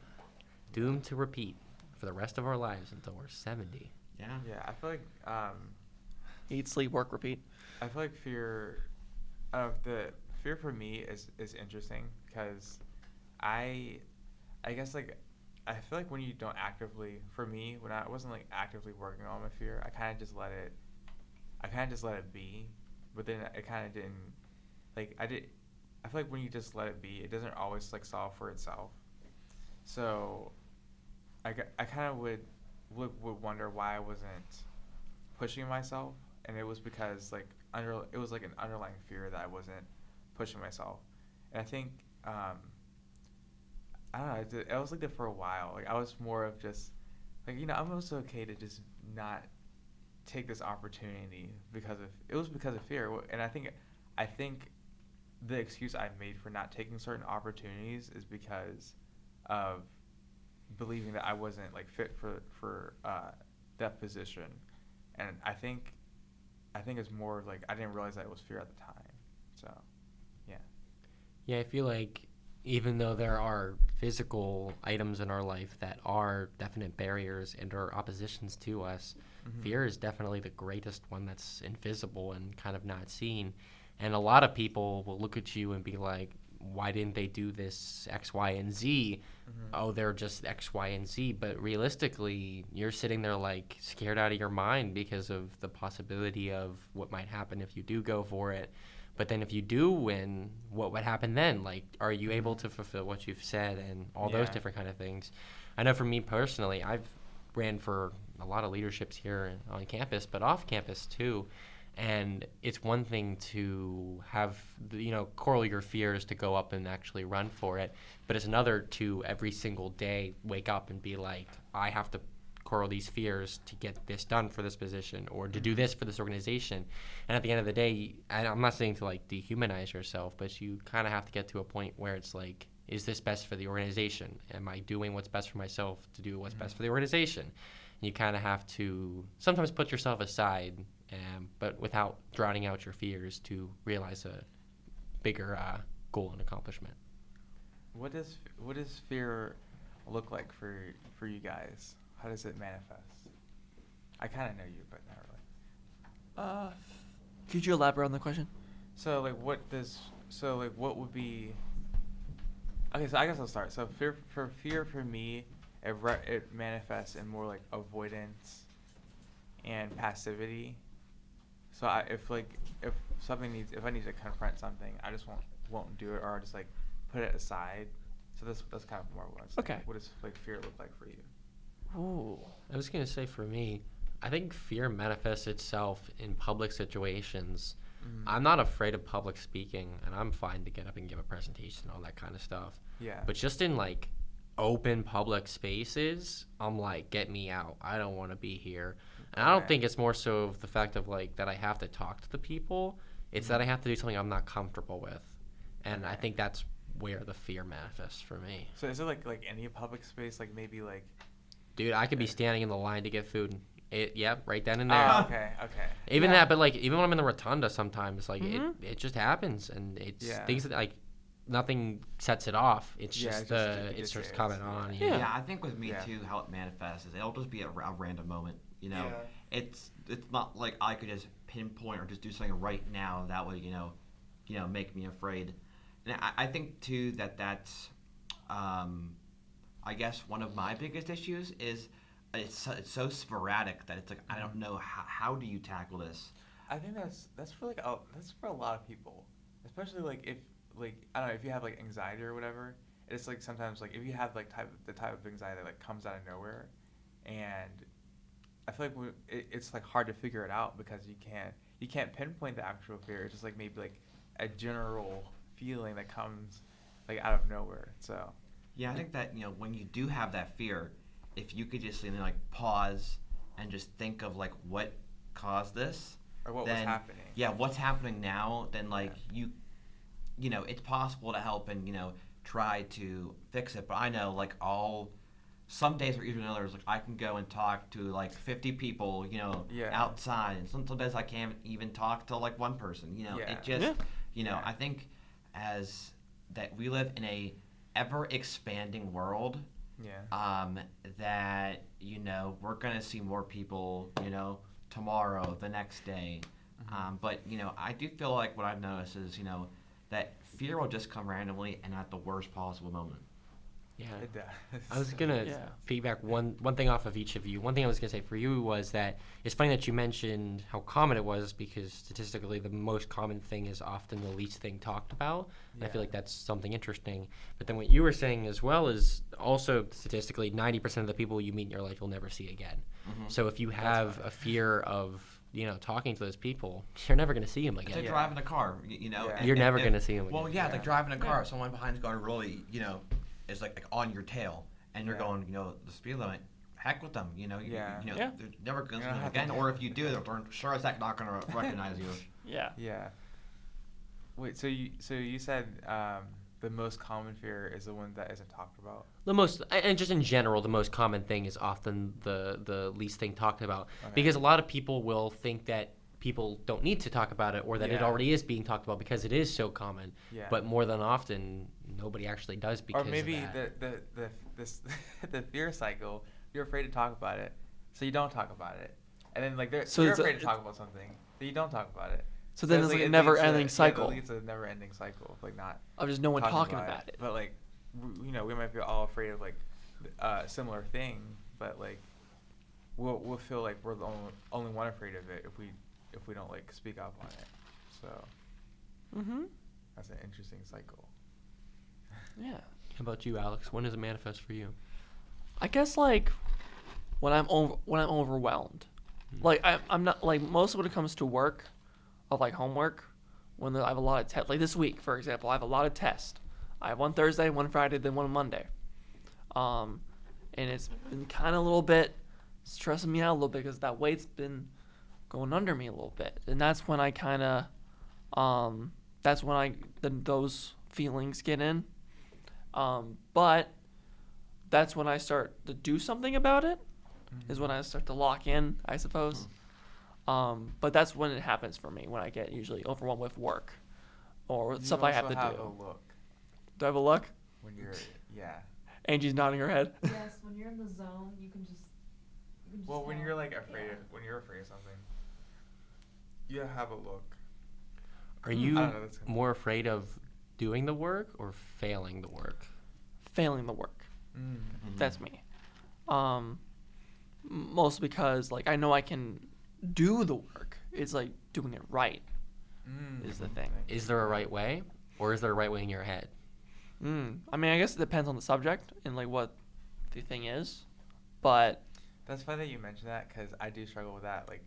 Doomed to repeat for the rest of our lives until we're 70. Yeah. Yeah. I feel like Eat, sleep, work, repeat. I feel like the fear for me is interesting because I guess like I feel like when you don't actively, for me, when I wasn't like actively working on my fear, I kind of just let it be, but then it kind of didn't, like I feel like when you just let it be, it doesn't always like solve for itself. So I kind of would wonder why I wasn't pushing myself, and it was because like it was like an underlying fear that I wasn't pushing myself. And I think I don't know, I was like that for a while. Like I was more of just like, I'm also okay to just not take this opportunity because of fear. And I think the excuse I made for not taking certain opportunities is because of believing that I wasn't like fit for that position. And I think it's more like I didn't realize that it was fear at the time. So, yeah. Yeah, I feel like even though there are physical items in our life that are definite barriers and are oppositions to us, fear is definitely the greatest one that's invisible and kind of not seen. And a lot of people will look at you and be like, why didn't they do this X, Y, and Z? Oh, they're just X, Y, and Z. But realistically, you're sitting there like scared out of your mind because of the possibility of what might happen if you do go for it. But then if you do win, what would happen then? Like, are you able to fulfill what you've said and all those different kind of things? I know for me personally, I've ran for a lot of leaderships here on campus, but off campus too. And it's one thing to have, quarrel your fears to go up and actually run for it. But it's another to every single day wake up and be like, I have to quarrel these fears to get this done for this position or to do this for this organization. And at the end of the day, and I'm not saying to like dehumanize yourself, but you kind of have to get to a point where it's like, is this best for the organization? Am I doing what's best for myself to do what's best for the organization? And you kind of have to sometimes put yourself aside, but without drowning out your fears to realize a bigger goal and accomplishment. What does fear look like for you guys? How does it manifest? I kind of know you, but not really. Could you elaborate on the question? So what would be? Okay, so I guess I'll start. So fear for me, it manifests in more like avoidance and passivity. So if I need to confront something, I just won't do it, or I'll just like put it aside. So that's kind of more what it's okay. Like, what does like fear look like for you? Ooh, I was gonna say for me, I think fear manifests itself in public situations. I'm not afraid of public speaking, and I'm fine to get up and give a presentation, all that kind of stuff. Yeah. But just in like open public spaces, I'm like, get me out. I don't want to be here. And I don't think it's more so of the fact of like that I have to talk to the people. It's that I have to do something I'm not comfortable with. And I think that's where the fear manifests for me. So is it like any public space, like maybe like? Dude, I could be standing in the line to get food. Yep, right then and there. Oh, okay. Even Yeah. that, but like even when I'm in the rotunda, sometimes like Mhm. it just happens, and it's Yeah. things that like nothing sets it off. It's Yeah, just it's just- it's it's- just it's- coming yeah. on. Yeah. Yeah, I think with me Yeah. too, how it manifests is it'll just be a random moment. You know, Yeah. it's not like I could just pinpoint or just do something right now that would make me afraid. And I think too that's I guess one of my biggest issues is it's so sporadic that it's like I don't know how do you tackle this. I think that's for like that's for a lot of people, especially like if like I don't know if you have like anxiety or whatever. It's like sometimes like if you have like the type of anxiety that like comes out of nowhere, and I feel like it's like hard to figure it out because you can't pinpoint the actual fear. It's just like maybe like a general feeling that comes like out of nowhere. So Yeah, I think that when you do have that fear, if you could just like pause and just think of like what caused this or what was then, happening. Yeah, what's happening now? Then like it's possible to help and try to fix it. But I know like some days are easier than others. Like I can go and talk to like 50 people, Yeah. outside, and sometimes I can't even talk to like one person. Yeah. It just Yeah. I think as that we live in a ever expanding world. Yeah. That we're gonna see more people tomorrow, the next day, but I do feel like what I've noticed is that fear will just come randomly and at the worst possible moment. Yeah. It does. I was gonna Yeah. feedback one thing off of each of you. One thing I was gonna say for you was that it's funny that you mentioned how common it was because statistically the most common thing is often the least thing talked about. And I feel Yeah. like that's something interesting. But then what you were saying as well is also statistically 90% of the people you meet in your life you'll never see again. Mhm. So if you have a fear of talking to those people, you're never gonna see them It's again. like driving a car, Yeah. You're never gonna see them again. Well, yeah, it's like Yeah. driving a car. Someone behind's going really, is like on your tail, and you're Yeah. going, the speed limit. Heck with them, Yeah. Yeah. they're never going You to don't see them have to again. do Or it. if you do, they're sure as heck not going to recognize you. Yeah. Yeah. Wait. So you said the most common fear is the one that isn't talked about. The most, and just in general, the most common thing is often the least thing talked about. Okay. Because a lot of people will think that people don't need to talk about it or that it Yeah. already is being talked about because it is so common. Yeah. But more than often, nobody actually does because or maybe of that. the fear cycle. You're afraid to talk about it, so you don't talk about it, and then like So you're it's a- afraid to talk about something, but you don't talk about it. So then it's like a never-ending cycle It leads to a never-ending cycle of like not of just no one talking about it. But like, we might be all afraid of like a similar thing, but like we'll feel like we're the only one afraid of it if we don't like speak up on it. So Mm-hmm. that's an interesting cycle. Yeah. How about you, Alex? When does it manifest for you? I guess like when I'm overwhelmed. Like I'm not like most when it comes to work, of like homework, when I have a lot of tests. Like this week, for example, I have a lot of tests. I have one Thursday, one Friday, then one Monday. And it's been kind of a little bit stressing me out a little bit because that weight's been going under me a little bit, and that's when I kind of, that's when those feelings get in. But that's when I start to do something about it. Is when I start to lock in, I suppose. But that's when it happens for me, when I get usually overwhelmed with work or with stuff I have to You also do. have a look Do I have a look? when you're Angie's nodding her head. Yes, when you're in the zone, you can just. Well, when tell. you're like afraid Yeah. when you're afraid of something, you have a look. Are I you don't know, that's- more afraid of doing the work or failing the work? Failing the work. Mm-hmm. That's me. Mostly because like I know I can do the work. It's like doing it right is the thing. Is there a right way, or is there a right way in your head? I mean, I guess it depends on the subject and like what the thing is, but That's funny that you mentioned that because I do struggle with that. Like,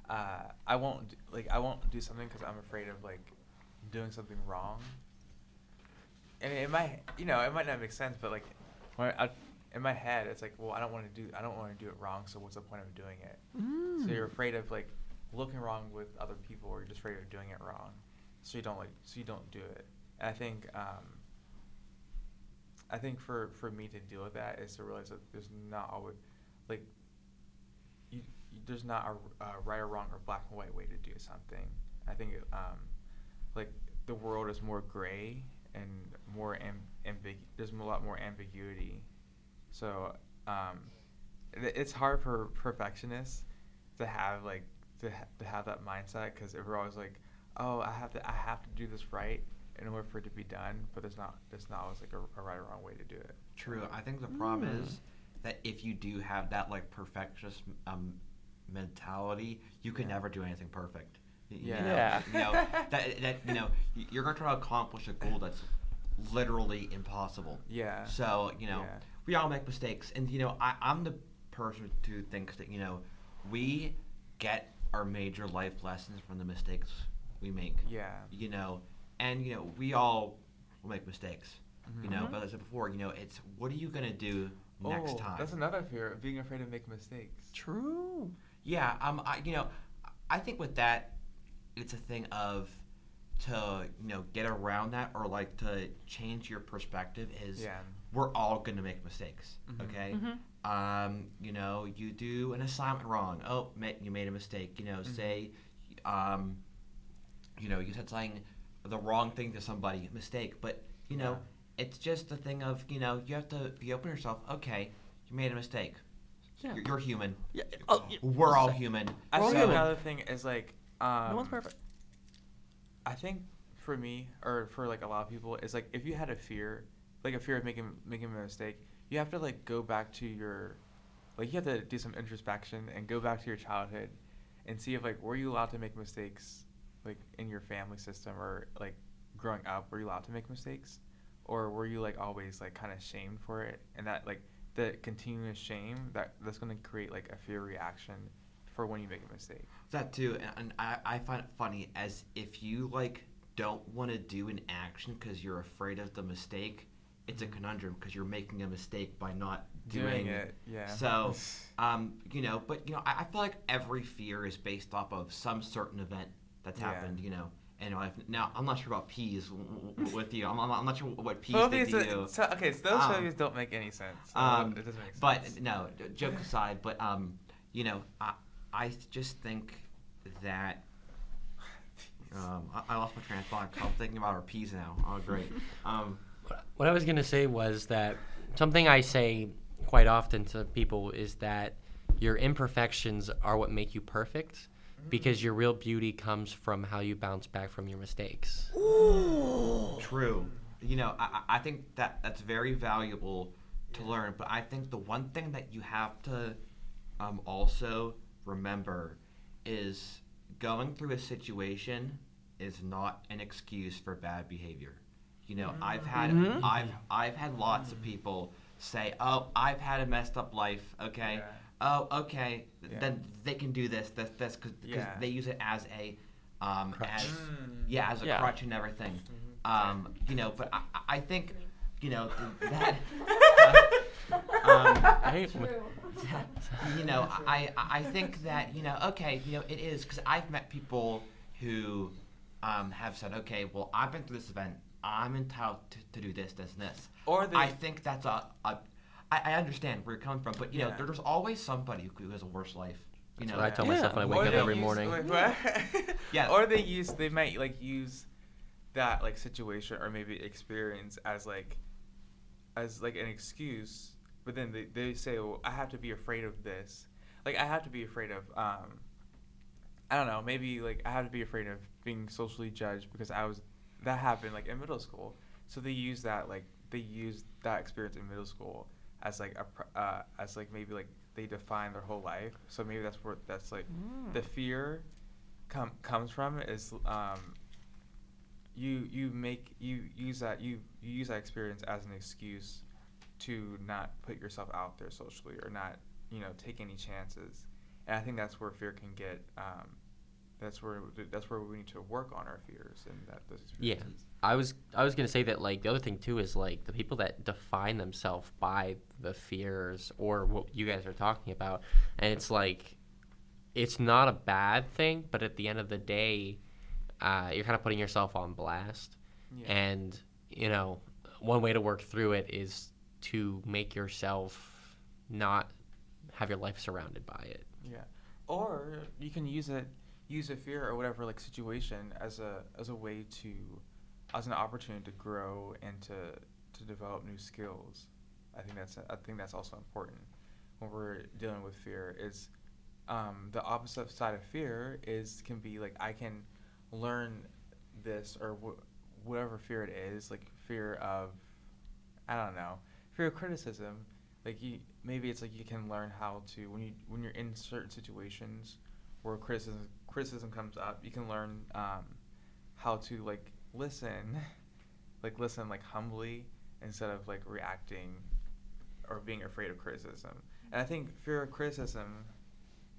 I won't do something because I'm afraid of like doing something wrong. And it might not make sense, but like in my head, it's like, well, I don't want to do it wrong. So what's the point of doing it? So you're afraid of like looking wrong with other people, or you're just afraid of doing it wrong. So you don't do it. And I think I think for me to deal with that is to realize that there's not always, like, there's not a right or wrong or black and white way to do something. I think like the world is more gray and more there's a lot more ambiguity. So it's hard for perfectionists to have like to have that mindset, because we're always like, oh, I have to do this right in order for it to be done, but there's not always like a right or wrong way to do it. True. I think the problem is that if you do have that like perfectionist mentality, you can never do anything perfect. Yeah. You're gonna try to accomplish a goal that's literally impossible. Yeah. So we all make mistakes, and I'm the person who thinks that we get our major life lessons from the mistakes we make. Yeah. And we all will make mistakes. But as I said before, it's what are you gonna do next time? That's another fear, being afraid of making mistakes. True. Yeah. I think with that, it's a thing of to get around that, or like to change your perspective is we're all gonna make mistakes. Okay. You do an assignment wrong. Oh, you made a mistake. Say, you said something, the wrong thing to somebody, mistake. But it's just a thing of you have to be open to yourself. Okay, you made a mistake. Yeah. You're human. Yeah. We're all human. I think human. another thing is like No one's perfect. I think for me, or for like a lot of people, is like if you had a fear of making a mistake, you have to like go back to you have to do some introspection and go back to your childhood and see if like were you allowed to make mistakes like in your family system, or like growing up were you allowed to make mistakes, or were you like always like kind of shamed for it, and that like the continuous shame that's going to create like a fear reaction for when you make a mistake. That too, and I find it funny as if you like don't want to do an action because you're afraid of the mistake. It's a conundrum because you're making a mistake by not doing it. Yeah. So, I feel like every fear is based off of some certain event that's happened. And now I'm not sure about peas with you. I'm not sure what peas did to you. Those phobias don't make any sense. It doesn't make sense. But no, joke aside. But I just think that I lost my train of thought. I'm thinking about our peas now. Oh, great. What I was going to say was that something I say quite often to people is that your imperfections are what make you perfect, because your real beauty comes from how you bounce back from your mistakes. Ooh. True. I think that's very valuable to learn, but I think the one thing that you have to also remember is going through a situation is not an excuse for bad behavior. I've had lots of people say, "Oh, I've had a messed up life." Okay. Yeah. Oh, okay. Yeah. Then they can do this. That's because they use it as a crutch. As a crutch and everything. But I think that. I think that it is, because I've met people who have said, okay, well, I've been through this event. I'm entitled to do this, and this. I think that's I understand where you're coming from, but there's always somebody who has a worse life. That's what I tell myself when I wake up every morning. Or they might like use that like situation or maybe experience as like an excuse, but then they say, well, I have to be afraid of this. Like I have to be afraid of I don't know, maybe like I have to be afraid of being socially judged because that happened like in middle school. So they use that experience in middle school as like as like maybe like they define their whole life. So maybe that's where the fear comes from, is you use that experience as an excuse to not put yourself out there socially, or not take any chances. And I think that's where fear can get. That's where we need to work on our fears and those experiences. Yeah, I was gonna say that like the other thing too is like the people that define themselves by the fears or what you guys are talking about, and it's like it's not a bad thing, but at the end of the day, you're kind of putting yourself on blast, and one way to work through it is to make yourself not have your life surrounded by it. Yeah. Or you can use a fear or whatever like situation as a way to, as an opportunity to grow and to develop new skills. I think that's also important when we're dealing with fear. Is the opposite side of fear can be like, I can learn this, or whatever fear it is, like fear of, I don't know, fear of criticism. Like maybe it's like you can learn how to, when you're in certain situations where criticism comes up, you can learn how to like listen like humbly, instead of like reacting or being afraid of criticism. And I think fear of criticism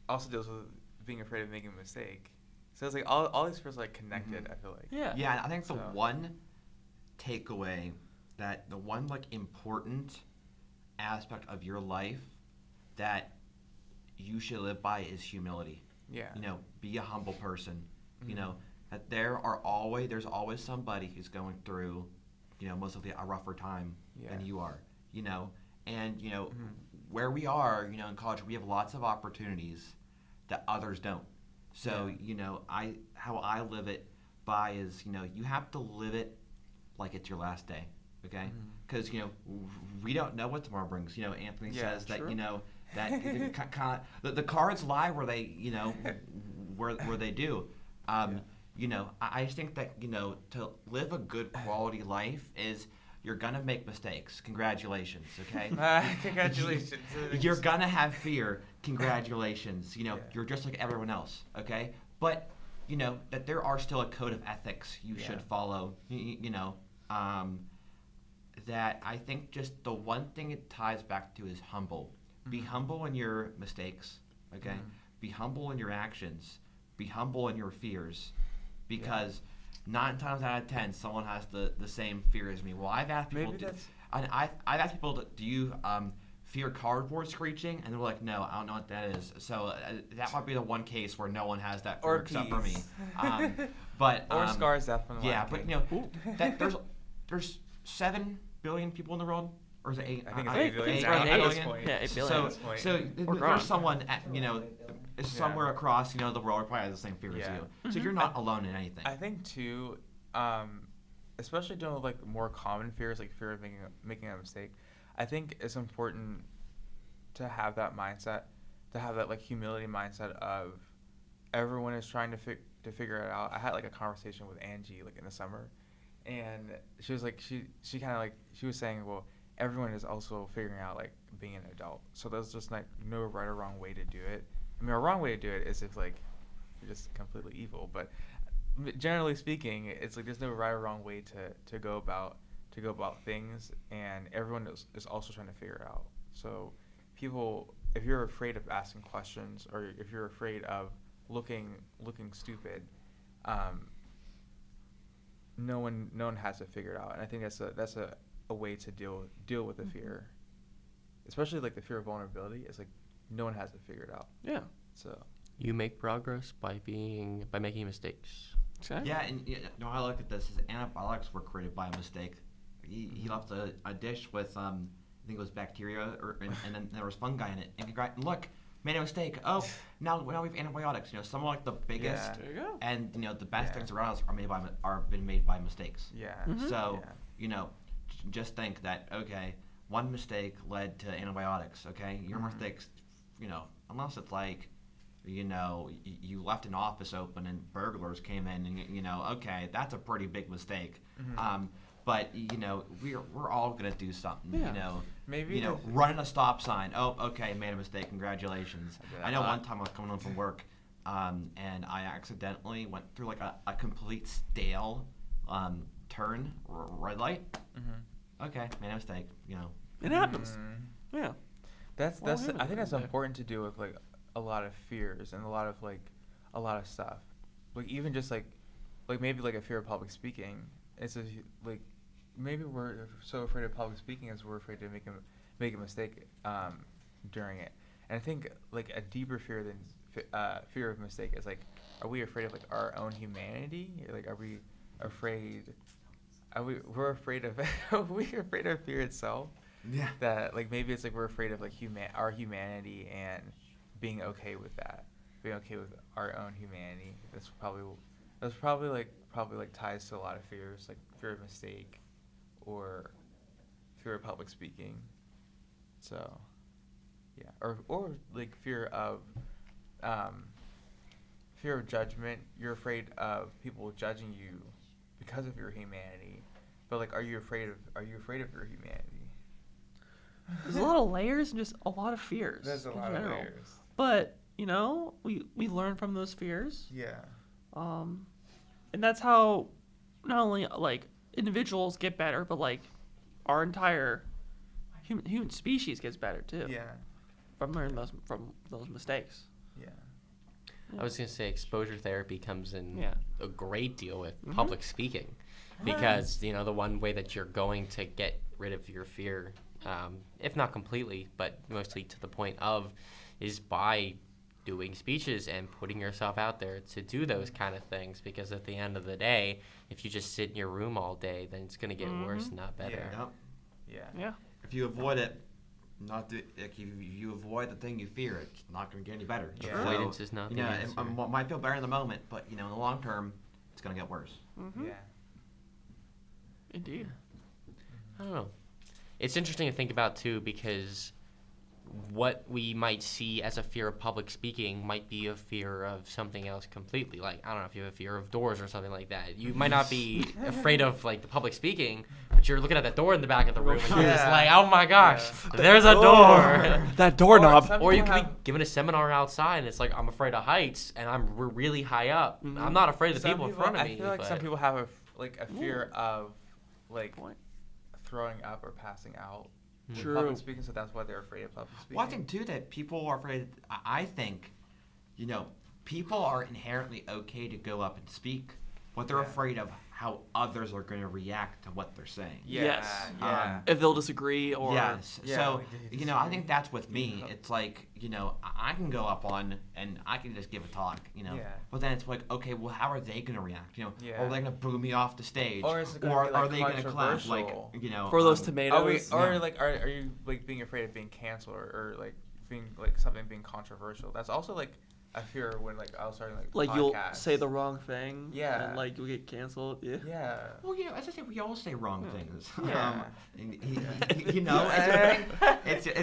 also deals with being afraid of making a mistake. So it's like all these fears are like connected. I feel like. Yeah, and I think the So- one takeaway, that the one like important aspect of your life that you should live by is humility. Yeah. You know, be a humble person. You Mhm. know, that there's always somebody who's going through, you know, most of a rougher time than Yeah. you are. You know, and you know Mhm. where we are, you know, in college, we have lots of opportunities that others don't. So Yeah. you know, how I live it by is, you know, you have to live it like it's your last day. Okay, Mhm. because you know we don't know what tomorrow brings. You know, Anthony Yeah, says that true. you know that the cards lie where they, you know, where they do. Yeah. You know, I just think that, you know, to live a good quality life is, you're gonna make mistakes. Congratulations, okay? Congratulations. You're gonna have fear. Congratulations. You know, Yeah. you're just like everyone else, okay? But you know that there are still a code of ethics you should Yeah. follow. You know, that I think just the one thing it ties back to is humble. Be Mhm. humble in your mistakes, okay? Mhm. Be humble in your actions. Be humble in your fears, because 9 times out of 10, someone has the same fear as me. Well, I've asked people. Maybe that's. I've asked people, do you fear cardboard screeching? And they're like, no, I don't know what that is. So that might be the one case where no one has that fear Or except for me. peas. But Or scars, definitely. yeah, but you know that there's 7 billion people in the world, or is it 8? I think it's Eight. 8 billion. It's At around this eight. point. Yeah, 8 billion. So, At this point. so Or growing. there's someone you know, somewhere across, you know, the world who probably has the same fear Yeah. as you. So you're not alone in anything. I think too, especially dealing with like more common fears, like fear of making a mistake. I think it's important to have that mindset, to have that like humility mindset of everyone is trying to figure it out. I had like a conversation with Angie like in the summer, and she was like she kind of like she was saying, well, everyone is also figuring out like being an adult. So there's just like no right or wrong way to do it. I mean, a wrong way to do it is if like you're just completely evil, but generally speaking, it's like there's no right or wrong way to go about things, and everyone is also trying to figure it out. So people, if you're afraid of asking questions, or if you're afraid of looking stupid, no one has it figured out. And I think that's a way to deal with the fear, especially like the fear of vulnerability. It's like no one has it figured out. Yeah. So You make progress by making mistakes. Exactly. Yeah, and you know, I look at this as antibiotics were created by a mistake. He left a dish with I think it was bacteria, and then there was fungi in it. And look, made a mistake. Oh, now we have antibiotics. You know, some of like the biggest Yeah. There you go. and you know the best Yeah. things around us are been made by mistakes. yeah. Mhm. So Yeah. you know, just think that, okay, one mistake led to antibiotics. Okay, your Mhm. mistakes, you know, unless it's like, you know, you left an office open and burglars came in, and you know, okay, that's a pretty big mistake. Mhm. But you know, we're all gonna do something. Yeah. You know, Maybe you know, the- running a stop sign. Oh, okay, made a mistake. Congratulations. I do that I a know lot. one time I was coming home from work, and I accidentally went through like a complete stale turn red light. Mhm. Okay, made a mistake. You know. It happens. Mhm. Yeah. That's Well, I think humans that's are there. important to do with like a lot of fears and a lot of stuff. Like even just like maybe like a fear of public speaking. It's like maybe we're so afraid of public speaking as we're afraid to make a mistake during it. And I think like a deeper fear than fear of mistake is like, are we afraid of like our own humanity? Or, like, are we afraid we're afraid of we're afraid of fear itself. Yeah. That like maybe it's like we're afraid of like our humanity and being okay with that, being okay with our own humanity. That's probably like ties to a lot of fears, like fear of mistake, or fear of public speaking. So, yeah, or like fear of judgment. You're afraid of people judging you because of your humanity, but like, are you afraid of your humanity? There's a lot of layers and just a lot of fears. There's a in lot of general. layers. But we learn from those fears. Yeah. And that's how not only like individuals get better, but like our entire human species gets better too. Yeah. From learning from those mistakes. Yeah. I was gonna say exposure therapy comes in Yeah. a great deal with public speaking, because the one way that you're going to get rid of your fear, if not completely, but mostly to the point of, is by doing speeches and putting yourself out there to do those kind of things. Because at the end of the day, if you just sit in your room all day, then it's gonna get worse, not better. Yep. Yeah. Yeah. If you avoid it, if you avoid the thing you fear, it's not going to get any better. Yeah. So, Avoidance is not the answer. it might feel better in the moment, but in the long term, it's going to get worse. Mm-hmm. Yeah. Indeed. I don't know. It's interesting to think about too, because what we might see as a fear of public speaking might be a fear of something else completely. Like, I don't know, if you have a fear of doors or something like that, you might not be afraid of like the public speaking, but you're looking at the door in the back of the room and you're just Yeah. like, oh my gosh, Yeah. there's a door. That doorknob. Some Or you people could be giving a seminar outside and it's like, I'm afraid of heights and we're really high up. Mhm. I'm not afraid of the some people in front of me. I feel like some but- people have a fear of like Point. throwing up or passing out. with True. Public speaking, so that's why they're afraid of public speaking. Well, I think too that people are afraid. I think, people are inherently okay to go up and speak, but they're Yeah. afraid of how others are going to react to what they're saying. Yeah. Yes. Yeah. If they'll disagree or Yes. Yeah, So, like, they I think that's with me. Yeah. It's like, I can go up on and I can just give a talk, Yeah. But then it's like, okay, well, how are they going to react? Yeah. Are they going to boo me off the stage? Or is it gonna or be, like, are they going to clap? Like, controversial? for those um, tomatoes. Are Yeah. you like being afraid of being canceled or like being like something being controversial? That's also like a fear when like I was starting like podcasts. you'll say the wrong thing. Yeah. And like you'll get canceled. Yeah. Yeah. Well, as I say, we all say wrong things. Yeah. It's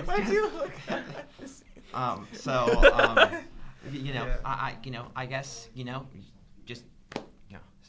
Why'd just, you look at this? Yeah. I guess, just,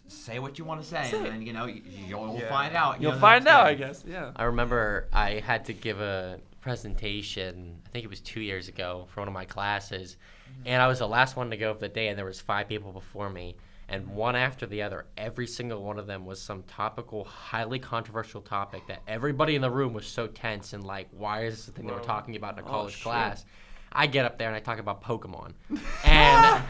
say what you want to say, and then, you'll Yeah. find out. You'll the find next out, day. I guess. Yeah. I remember I had to give a presentation, I think it was 2 years ago, for one of my classes, and I was the last one to go of the day, and there was 5 people before me, and one after the other, every single one of them was some topical, highly controversial topic that everybody in the room was so tense and like, why is this the thing that we're Whoa. talking about in a Oh, college shit. class? I get up there and I talk about Pokemon, and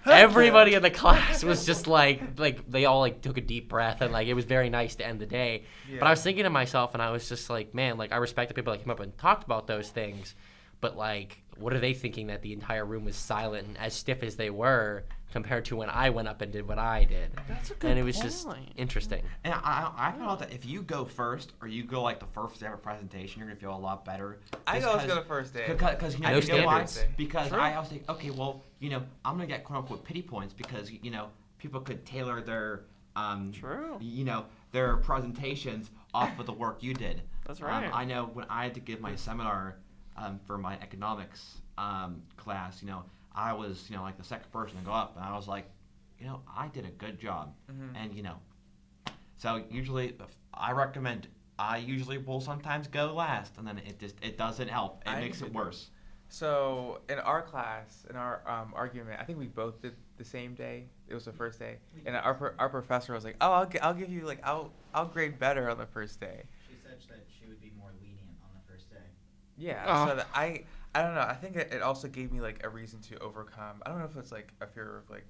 everybody in the class was just like they all like took a deep breath, and like it was very nice to end the day. But I was thinking to myself, and I was just like, man, like I respect the people that came up and talked about those things, but like, what are they thinking that the entire room was silent and as stiff as they were compared to when I went up and did what I did? That's a good And it was just point. interesting. And I found out that if you go first, or you go like the first day of a presentation, you're gonna feel a lot better. I Just always 'cause- go the first day. Because No why? standards. Because True. I always think, okay, well, I'm gonna get quote unquote pity points because people could tailor their True. their presentations off of the work you did. That's right. I know when I had to give my seminar for my economics class, I was like the second person to go up, and I was like, I did a good job, and so usually I usually will sometimes go last, and then it doesn't help. It I makes it did- worse. So in our class, in our argument, I think we both did the same day. It was the first day, and our professor was like, "Oh, I'll give you I'll grade better on the first day." She said that she would be more lenient on the first day. Yeah. Oh. So that I don't know. I think it also gave me like a reason to overcome. I don't know if it's like a fear of like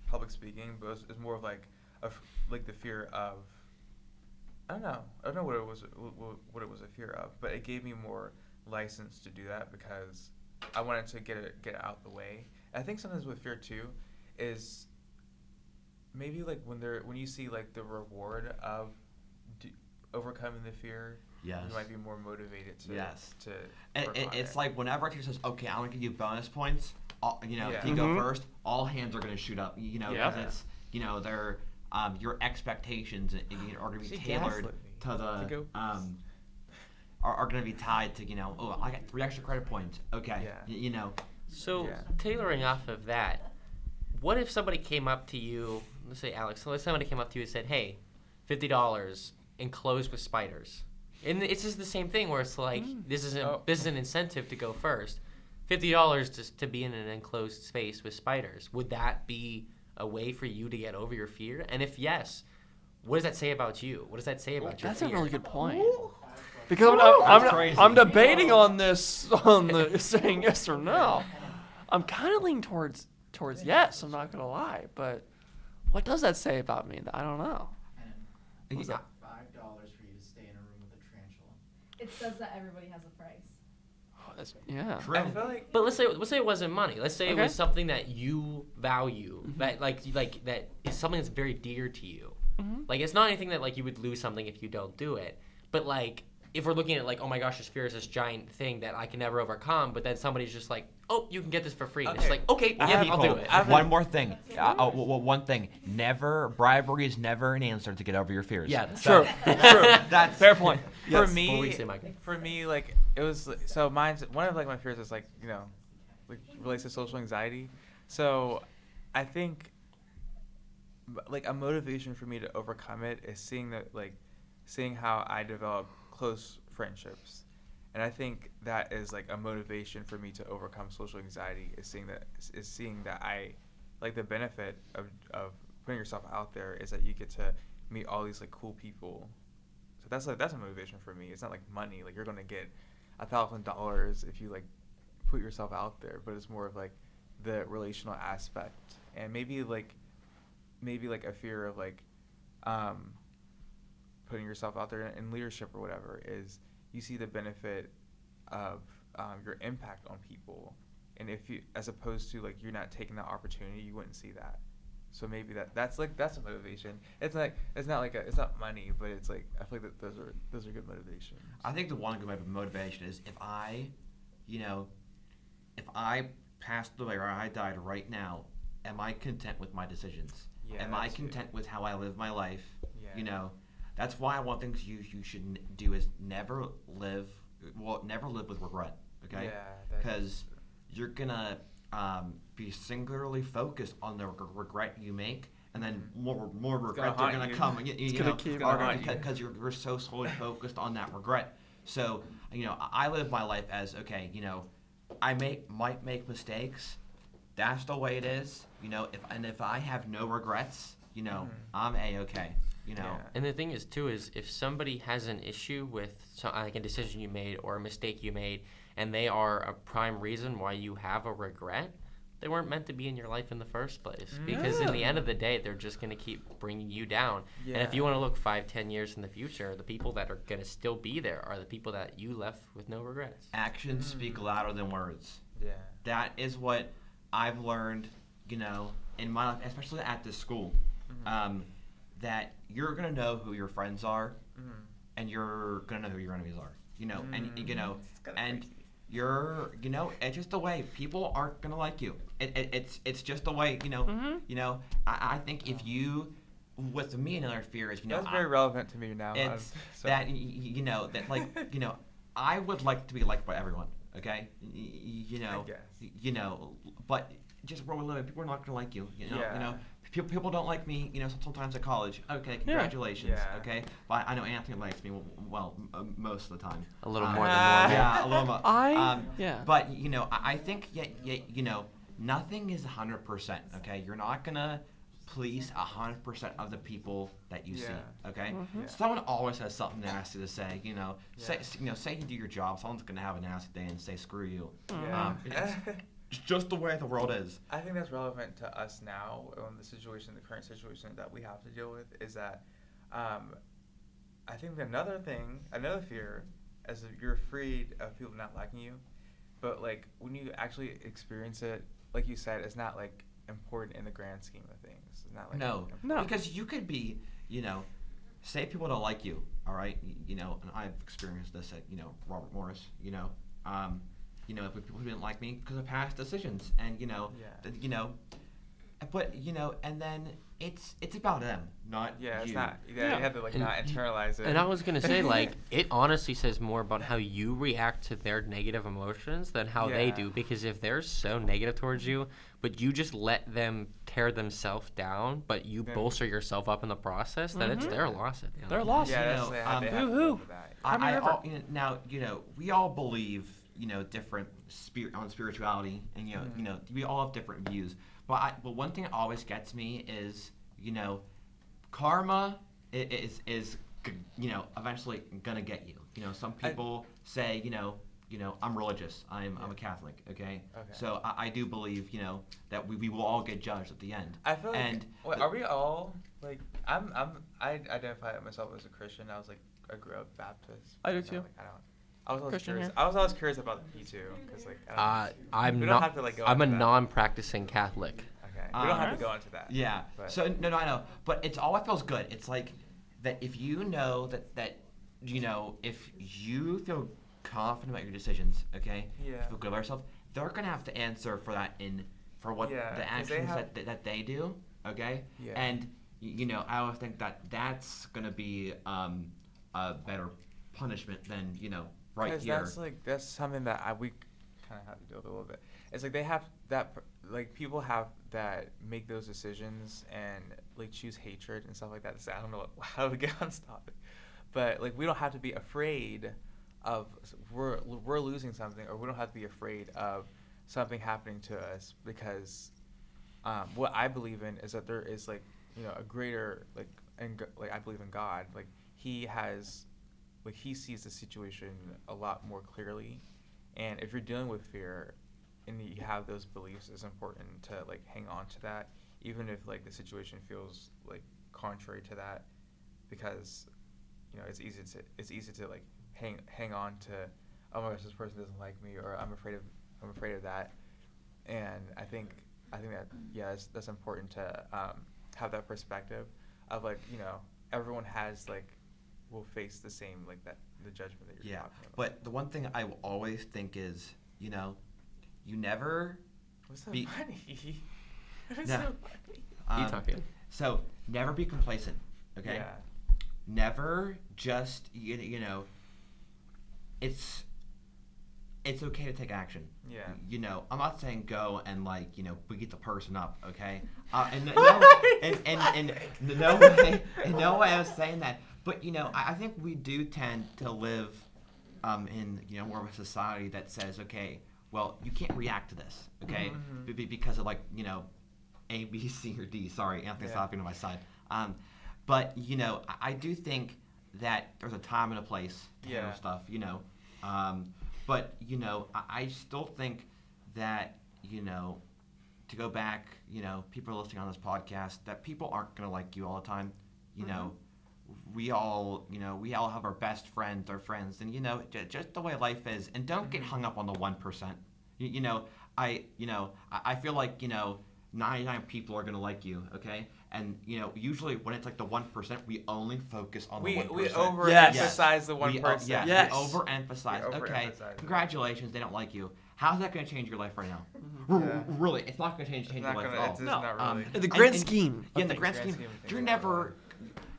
public speaking, but it's more of like the fear of. I don't know what it was a fear of, but it gave me more license to do that because I wanted to get it out the way. And I think sometimes with fear too is maybe like when you see like the reward of overcoming the fear, Yes. you might be more motivated to Yes. to And work on it's it. like whenever a teacher says, "Okay, I'm gonna give you bonus points," Yeah. if you go Mhm. first, all hands are gonna shoot up. Yeah. Because it's they're your expectations are gonna be She tailored gaslit me to the to go are gonna be tied to I got 3 extra credit points. Okay. Yeah. So Yeah. tailoring off of that, what if somebody came up to you, let's say Alex, let's say somebody came up to you and said, "Hey, $50 enclosed with spiders," and it's just the same thing where it's like this is an incentive to go first, $50 just to be in an enclosed space with spiders. Would that be a way for you to get over your fear? And if yes, what does that say about you? What does that say about your That's fear? a really good point. Because I'm debating on this, on the saying yes or no. I'm kind of leaning towards yes. I'm not gonna lie, but what does that say about me? I don't know. And What's that? $5 for you to stay in a room with a tarantula. It says that everybody has a price. Oh, yeah. True. I feel like But let's say it wasn't money. Let's say it Okay. was something that you value, that like that is something that's very dear to you. Mhm. Like it's not anything that like you would lose something if you don't do it. But like if we're looking at like, oh my gosh, this fear is this giant thing that I can never overcome, but then somebody's just like, oh, you can get this for free. And it's Okay. like, okay, yeah, I'll do it. One more thing. One thing. Bribery is never an answer to get over your fears. Yeah, True. That's Fair point. for Yes. What me, were you saying, Micah? for me, like it was so mine's one of like my fears is like like relates to social anxiety. So I think like a motivation for me to overcome it is seeing how I develop close friendships, and I think that is like a motivation for me to overcome social anxiety is seeing that I like the benefit of putting yourself out there is that you get to meet all these like cool people. So that's a motivation for me. It's not like money. Like you're gonna get $1,000 if you like put yourself out there, but it's more of like the relational aspect, and maybe like a fear of like putting yourself out there in leadership or whatever is you see the benefit of your impact on people, and if you as opposed to like you're not taking that opportunity, you wouldn't see that. So maybe that's a motivation. It's not money, but it's like I feel like those are good motivations. I think the one good motivation is if I passed away or I died right now, am I content with my decisions? Yeah, am I that's good. content with how I live my life? Yeah. That's why one thing you should do is never live with regret. Okay. Yeah. That Because is- you're gonna be singularly focused on the regret you make, and then more regrets are haunt gonna you. come. It's gonna keep haunting you. Because you're so solely focused on that regret. So I live my life as okay. I might make mistakes. That's the way it is. If I have no regrets, I'm A-okay. Yeah. And the thing is, too, is if somebody has an issue with like a decision you made or a mistake you made, and they are a prime reason why you have a regret, they weren't meant to be in your life in the first place. Because in the end of the day, they're just going to keep bringing you down. And if you want to look 5-10 years in the future, the people that are going to still be there are the people that you left with no regrets. Actions speak louder than words. Yeah. That is what I've learned, in my life, especially at this school. That you're gonna know who your friends are, and you're gonna know who your enemies are. And you're, it's just the way people aren't gonna like you. It's just the way, I think if you, with me, another fear is, That's very relevant to me now. it's So- that that like I would like to be liked by everyone. Okay, I guess. But just where we live, people are not gonna like you. Yeah. People don't like me. Sometimes at college. Okay, congratulations. Yeah. Okay, but I know Anthony likes me well most of the time. A little more than normal. Yeah, a little more. Yeah. But I think nothing is 100%. Okay, you're not gonna please 100% of the people that you see. Okay, Yeah. someone always has something nasty to say. Say you do your job, someone's gonna have a nasty day and say screw you. Yeah. It's just the way the world is. I think that's relevant to us now on the current situation that we have to deal with is that I think another fear is that you're afraid of people not liking you, but like when you actually experience it, like you said, it's not like important in the grand scheme of things. It's not like No, No. because you could be, say people don't like you, all right? You know, and I've experienced this at, you know, Robert Morris, you know, with people who didn't like me because of past decisions, and, you know, but, you know, and then it's about them, not Yeah, it's you. not. Yeah, you have to like And- not internalize it. And I was gonna say, like, it honestly says more about how you react to their negative emotions than how they Yeah. do. Because if they're so negative towards you, but you just let them tear themselves down, but you Then- bolster yourself up in the process, then it's their loss at the end. They're of the lost. Yeah, You that's know, they have to boo-hoo. live with that. Now, you know, we all believe, you know, different on spirituality, and, you know, we all have different views. But one thing that always gets me is, you know, karma is you know, eventually gonna get you. You know, some people say, you know, I'm religious. I'm a Catholic. Okay. Okay. So I do believe, you know, that we will all get judged at the end. I feel like. And Wait, are we all like? I identify myself as a Christian. I grew up Baptist. I do So, too. like, I was always Christian curious. here. I was always curious about the P2 because like. I'm we don't not. have to like go. I'm a into that. non-practicing Catholic. Okay. We don't have to go into that. Yeah. But- So no, I know, but it's always feels good. It's like that if you know that you know, if you feel confident about your decisions, okay, Yeah. you feel good about yourself, they're gonna have to answer for that for what Yeah, the 'cause they actions have- that they do, okay, Yeah. and you know, I always think that's gonna be a better punishment than, you know, right Because here. that's something that we kind of have to deal with a little bit. It's like they have that like people have that make those decisions and like choose hatred and stuff like that. So I don't know how to get on this topic, but like we don't have to be afraid of we're losing something, or we don't have to be afraid of something happening to us, because what I believe in is that there is like, you know, a greater like I believe in God. Like he sees the situation a lot more clearly, and if you're dealing with fear and you have those beliefs, it's important to like hang on to that, even if like the situation feels like contrary to that, because you know it's easy to like hang on to, oh my gosh, this person doesn't like me, or I'm afraid of that. And I think that that's important to have that perspective of like, you know, everyone will face the same like the judgment that you're Yeah, talking about. but the one thing I will always think is, you know, you never What's so be- funny? What's No. so funny? You talking? So never be complacent, okay? Yeah. Never just you know. It's okay to take action. Yeah. You know, I'm not saying go and like, you know, beat the person up, okay? And no way I was saying that. But you know, I think we do tend to live in, you know, more of a society that says, okay, well, you can't react to this, okay? Mhm. Because of like, you know, A, B, C, or D. Sorry, Anthony's Yeah. laughing on my side. But you know, I do think that there's a time and a place to handle Yeah. stuff, you know. But you know, I still think that, you know, to go back, you know, people are listening on this podcast, that people aren't gonna like you all the time. You know, we all have our best friends, our friends, and you know, just the way life is. And don't get hung up on the 1%. I feel like, you know, 99 people are gonna like you, okay? And you know, usually when it's like the 1%, we only focus on the 1%. We overemphasize Yes. the 1%. Yes. We overemphasize. We Okay, overemphasize it. congratulations, they don't like you. How's that going to change your life right now? Yeah. Really, it's not going to change It's your not life gonna. at all. It's No. not really. In the grand and- scheme. Yeah, in the Grand grand scheme scheme, of things, you're it's not never,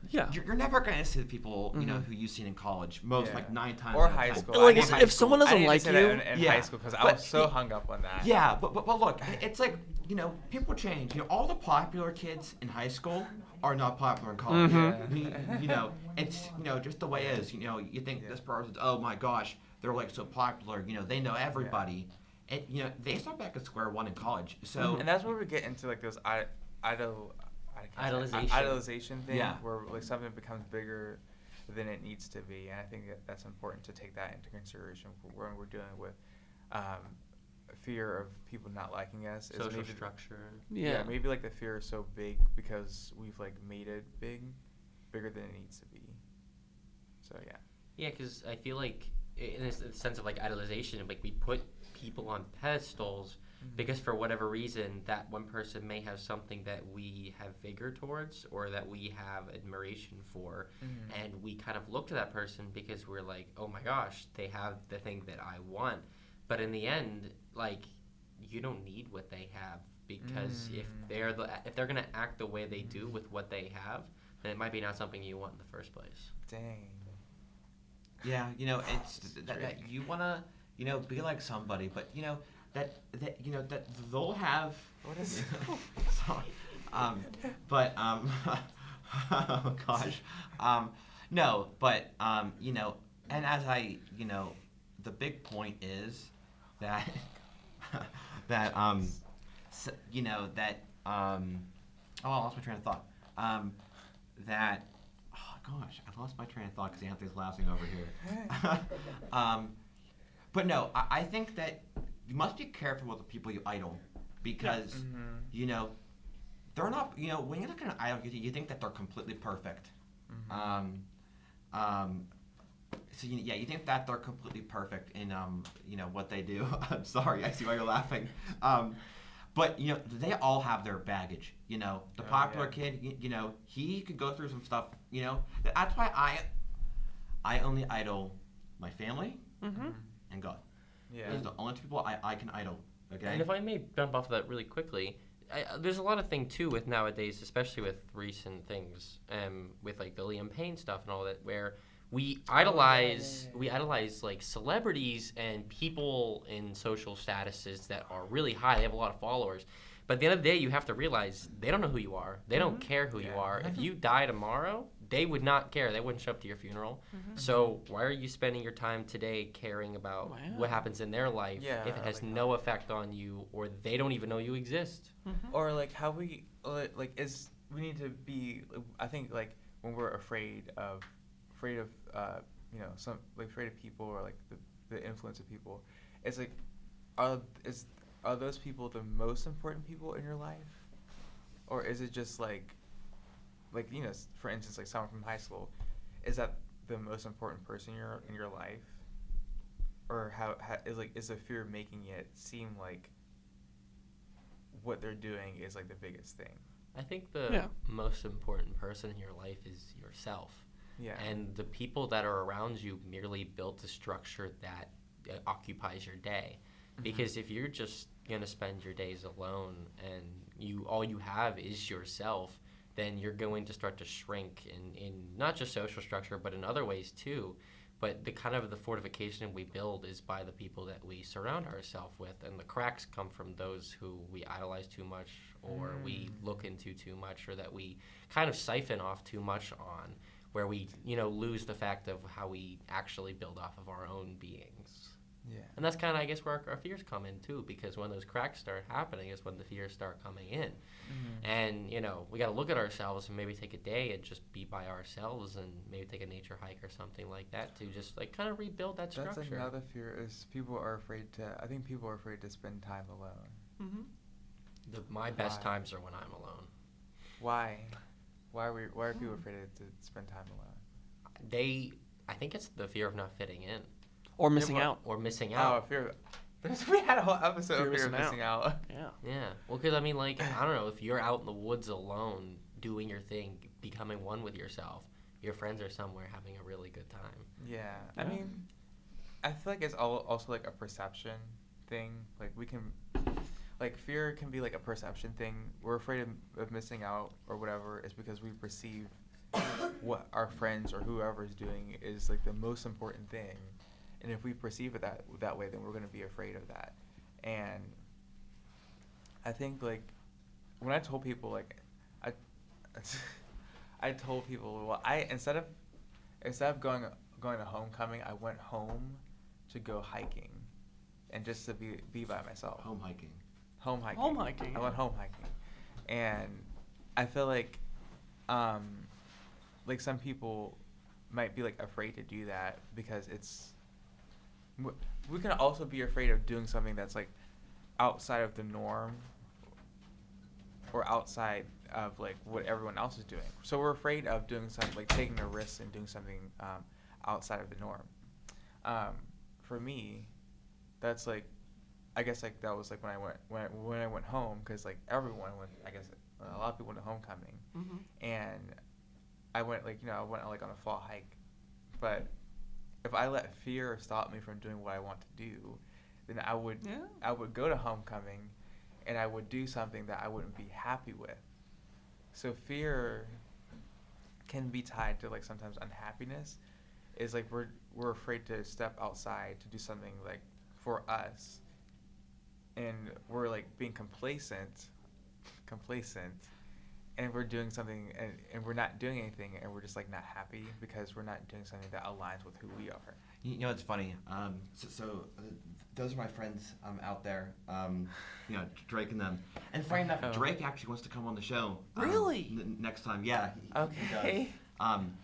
Yeah. you're never going to see the people, you know, Mhm. who you've seen in college. Most Yeah. like 9 times. Or out of high 10. school. Like, I if need high someone school. doesn't I need to like say that you- in Yeah. high school, because I But was so he- hung up on that. Yeah, but look, it's like, you know, people change. You know, all the popular kids in high school are not popular in college. Mhm. You know, it's, you know, just the way it is. You know, you think Yeah. this person's, oh my gosh, they're like so popular. You know, they know everybody. And you know, they start back at square one in college. So And that's where we get into like those Idolization. idolization thing, Yeah. where like something becomes bigger than it needs to be. And I think that's important to take that into consideration when we're dealing with fear of people not liking us. Is Social maybe, structure. Yeah. maybe like the fear is so big because we've like made it bigger than it needs to be. So yeah. Yeah, because I feel like in this sense of like idolization, like we put people on pedestals because for whatever reason, that one person may have something that we have vigor towards or that we have admiration for, and we kind of look to that person because we're like, oh my gosh, they have the thing that I want. But in the end, like, you don't need what they have, because if they're gonna act the way they do with what they have, then it might be not something you want in the first place. Dang. Yeah, it's that you wanna, be like somebody, but that they'll have. What is? Sorry. But oh gosh, no, but and as I, the big point is that that oh, I lost my train of thought. That, oh gosh, I lost my train of thought because Anthony's laughing over here. But no, I think that you must be careful with the people you idol, because they're not. When you look at an idol, you think that they're completely perfect. So you think that they're completely perfect in what they do. I'm sorry, I see why you're laughing. But they all have their baggage. The popular kid, he could go through some stuff. That's why I only idol my family and God. Yeah. Those are the only two people I can idol. Okay. And if I may jump off of that really quickly, there's a lot of thing too with nowadays, especially with recent things, with like the Liam Payne stuff and all that, where we idolize like celebrities and people in social statuses that are really high. They have a lot of followers. But at the end of the day, you have to realize they don't know who you are. They don't care who you are. If you die tomorrow, they would not care. They wouldn't show up to your funeral. So why are you spending your time today caring about what happens in their life if it has no effect on you, or they don't even know you exist? Or like how we we need to be. I think like when we're afraid of afraid of people, or like the influence of people, it's like are those people the most important people in your life, or is it just like for instance, like someone from high school, is that the most important person in your life, or how is the fear making it seem like what they're doing is like the biggest thing? I think the most important person in your life is yourself. Yeah. And the people that are around you merely built a structure that occupies your day. Because if you're just going to spend your days alone and all you have is yourself, then you're going to start to shrink in not just social structure, but in other ways too. But the fortification we build is by the people that we surround ourselves with, and the cracks come from those who we idolize too much, or we look into too much, or that we kind of siphon off too much on, where we lose the fact of how we actually build off of our own beings. Yeah. And that's kind of, I guess, where our fears come in too, because when those cracks start happening is when the fears start coming in. And we got to look at ourselves and maybe take a day and just be by ourselves, and maybe take a nature hike or something like that to just like kind of rebuild that structure. That's another fear, is people are afraid to spend time alone. My best times are when I'm alone. Why are people afraid to spend time alone? I think it's the fear of not fitting in. Or missing out. Or missing out. Oh, fear. We had a whole episode of fear of missing missing out. Yeah. Well, because I mean, like, I don't know, if you're out in the woods alone, doing your thing, becoming one with yourself, your friends are somewhere having a really good time. Yeah. I mean, I feel like it's also like a perception thing. Like fear can be like a perception thing. We're afraid of missing out or whatever is because we perceive what our friends or whoever is doing is like the most important thing. And if we perceive it that way, then we're going to be afraid of that. And I think like when I told people I told people, well, instead of going to homecoming, I went home to go hiking, and just to be by myself. Home hiking. I went home hiking, and I feel like some people might be like afraid to do that because we can also be afraid of doing something that's like outside of the norm or outside of like what everyone else is doing. So we're afraid of doing something like taking a risk and doing something outside of the norm. For me, that's like I guess like that was like when I went home, because like everyone went, I guess a lot of people went to homecoming, and I went I went like on a fall hike, but if I let fear stop me from doing what I want to do, then I would go to homecoming, and I would do something that I wouldn't be happy with. So fear can be tied to like sometimes unhappiness. Is like we're afraid to step outside to do something like for us, and we're like being complacent, and we're doing something and we're not doing anything, and we're just like not happy because we're not doing something that aligns with who we are. You know, it's funny. Those are my friends out there. Drake and them. And funny enough, Drake actually wants to come on the show. Really? Next time, yeah. He does.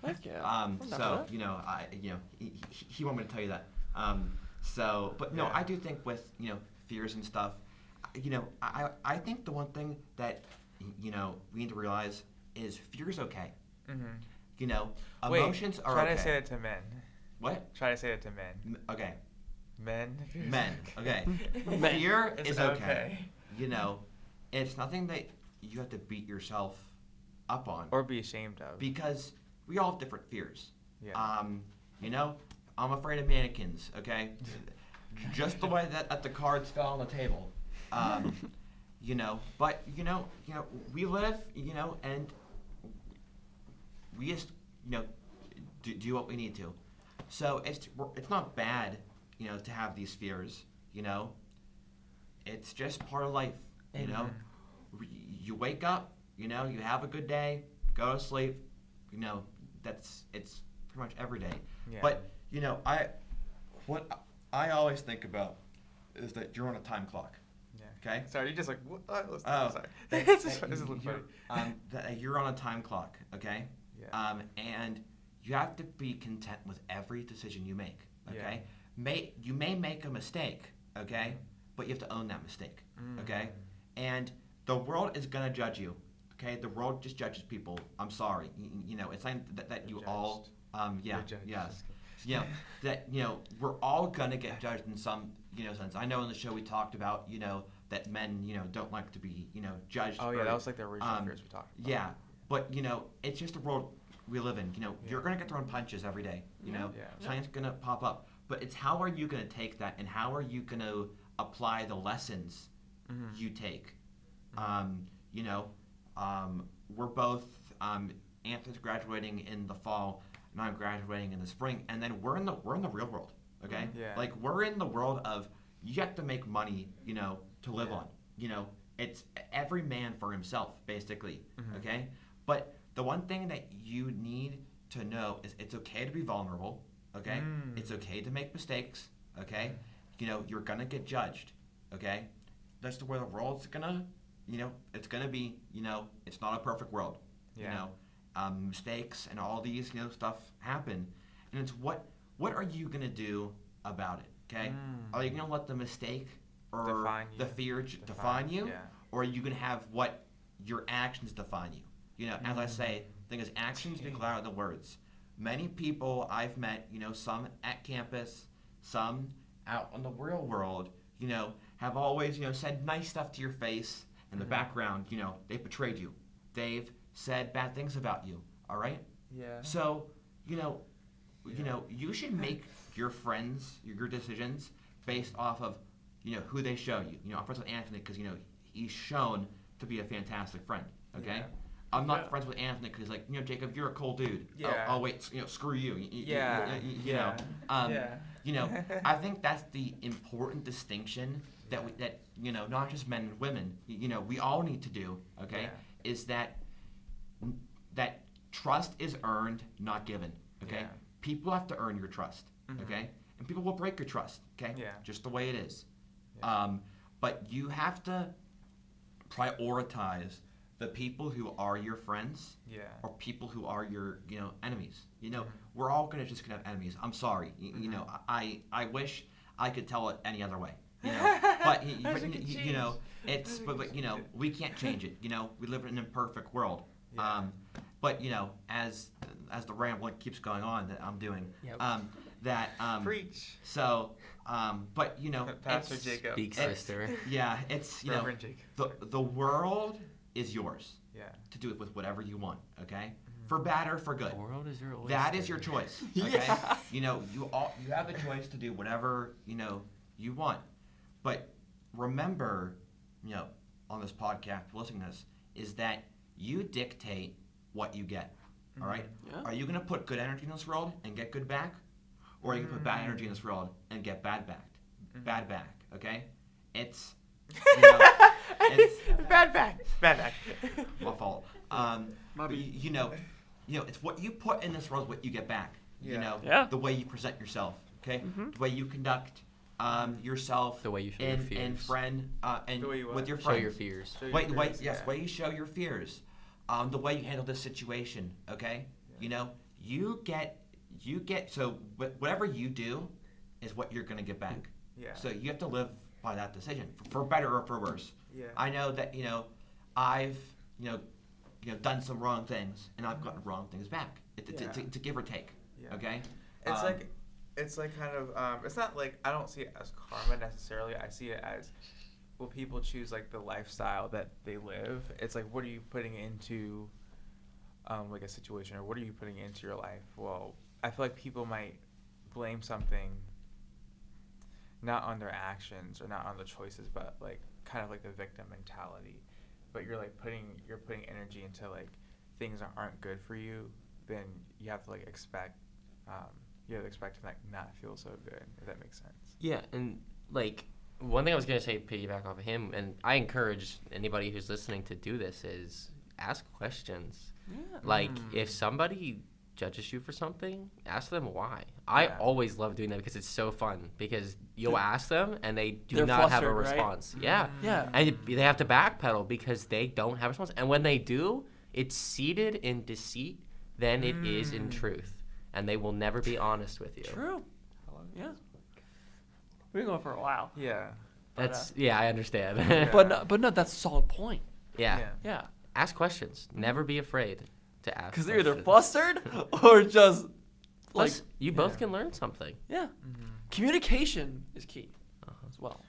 Heck yeah. So he wanted me to tell you that. I do think with fears and stuff, I think the one thing that we need to realize is fear's okay. Emotions are okay. Try to say it to men. What? Try to say it to men. Okay. Men. Okay. Fear is okay. It's nothing that you have to beat yourself up on Or be ashamed of. because we all have different fears. Yeah. I'm afraid of mannequins. Okay. Just the way that the cards fell on the table. But we live, and we just, do what we need to. So it's not bad, to have these fears, It's just part of life, You wake up, you have a good day, go to sleep, it's pretty much every day. Yeah. But, what I always think about is that you're on a time clock. Okay. Sorry, you just like what? Sorry. This is funny. That you're on a time clock, okay? Yeah. And you have to be content with every decision you make, okay? Yeah. You may make a mistake, okay? But you have to own that mistake, okay? And the world is gonna judge you, okay? The world just judges people. I'm sorry, it's like that you all, that we're all gonna get judged in some sense. I know in the show we talked about that men don't like to be judged. Oh yeah, that was like the original fears we talked about. Yeah, but it's just the world we live in. You're gonna get thrown punches every day. Something's gonna pop up. But it's how are you gonna take that, and how are you gonna apply the lessons you take? We're both Anthony's graduating in the fall, and I'm graduating in the spring, and then we're in the real world. Okay, like we're in the world of you have to make money, to live on. It's every man for himself, basically. Okay, but the one thing that you need to know is it's okay to be vulnerable. Okay, it's okay to make mistakes. Okay, you're gonna get judged. Okay, that's the way the world's gonna, it's gonna be. It's not a perfect world. Mistakes and all these stuff happen, and it's what are you gonna do about it? Okay, are you gonna let the mistake or the fear define you, or are you gonna have what your actions define you? As I say, the thing is, actions speak louder than words. Many people I've met, some at campus, some out in the real world, have always, said nice stuff to your face. In the background, they've betrayed you. They've said bad things about you. All right. Yeah. So, you should make your friends, your decisions based off of, who they show you. I'm friends with Anthony because, he's shown to be a fantastic friend. Okay. Yeah. I'm not friends with Anthony because, like, Jacob, you're a cool dude. Yeah. Oh wait, screw you. Yeah. I think that's the important distinction that not just men and women, we all need to do. Okay, is that trust is earned, not given. Okay, people have to earn your trust. Okay, and people will break your trust. Okay, just the way it is. But you have to prioritize the people who are your friends, or people who are your, enemies. We're all gonna have enemies. I'm sorry. I wish I could tell it any other way. But we can't change it. We live in an imperfect world. But as the rambling keeps going on that I'm doing, that Preach. So, but Pastor it's, Jacob. Big it's- sister. Yeah, it's Reverend Jacob. the world is yours Yeah. to do it with whatever you want. Okay, for bad or for good. The world is your oyster. That is your choice. Okay, you have the choice to do whatever you want. But remember, on this podcast, listening to this, is that you dictate what you get. All right. Yeah. Are you gonna put good energy in this world and get good back, or are you gonna put bad energy in this world and get bad back? Bad back. Okay. It's. It's Bad back. Bad back. my fault. It's what you put in this world is what you get back. Yeah. Yeah. The way you present yourself. Okay. The way you conduct yourself. The way you show your fears. and friend and The way you with what? your Show friends. your fears. Show your Wait, fears, yes. yeah. Way you show your fears. The way you handle this situation. Okay. You get. So whatever you do, is what you're gonna get back. Yeah. So you have to live by that decision, for better or for worse. Yeah. I know that I've done some wrong things, and I've gotten wrong things back. It's a give or take. Yeah. Okay. It's like kind of it's not like I don't see it as karma necessarily. I see it as when people choose like the lifestyle that they live. It's like, what are you putting into like a situation, or what are you putting into your life? Well, I feel like people might blame something not on their actions or not on the choices, but like kind of like the victim mentality. But you're like putting energy into like things that aren't good for you, then you have to like expect to like not feel so good, if that makes sense. Yeah, and like one thing I was gonna say, piggyback off of him, and I encourage anybody who's listening to do this, is ask questions. Yeah. Like if somebody judges you for something, ask them why. I Yeah. always love doing that because it's so fun, because you'll ask them and they do They're not have a flustered, right? response. Yeah. Yeah. And they have to backpedal because they don't have a response. And when they do, it's seated in deceit than it is in truth. And they will never be honest with you. True. Yeah. We've been going for a while. Yeah. That's I understand. Yeah. But no, that's a solid point. yeah. Yeah. Ask questions. Never be afraid to ask. Because they're either questions. flustered or just like Plus, you both can learn something. yeah. Communication is key as well.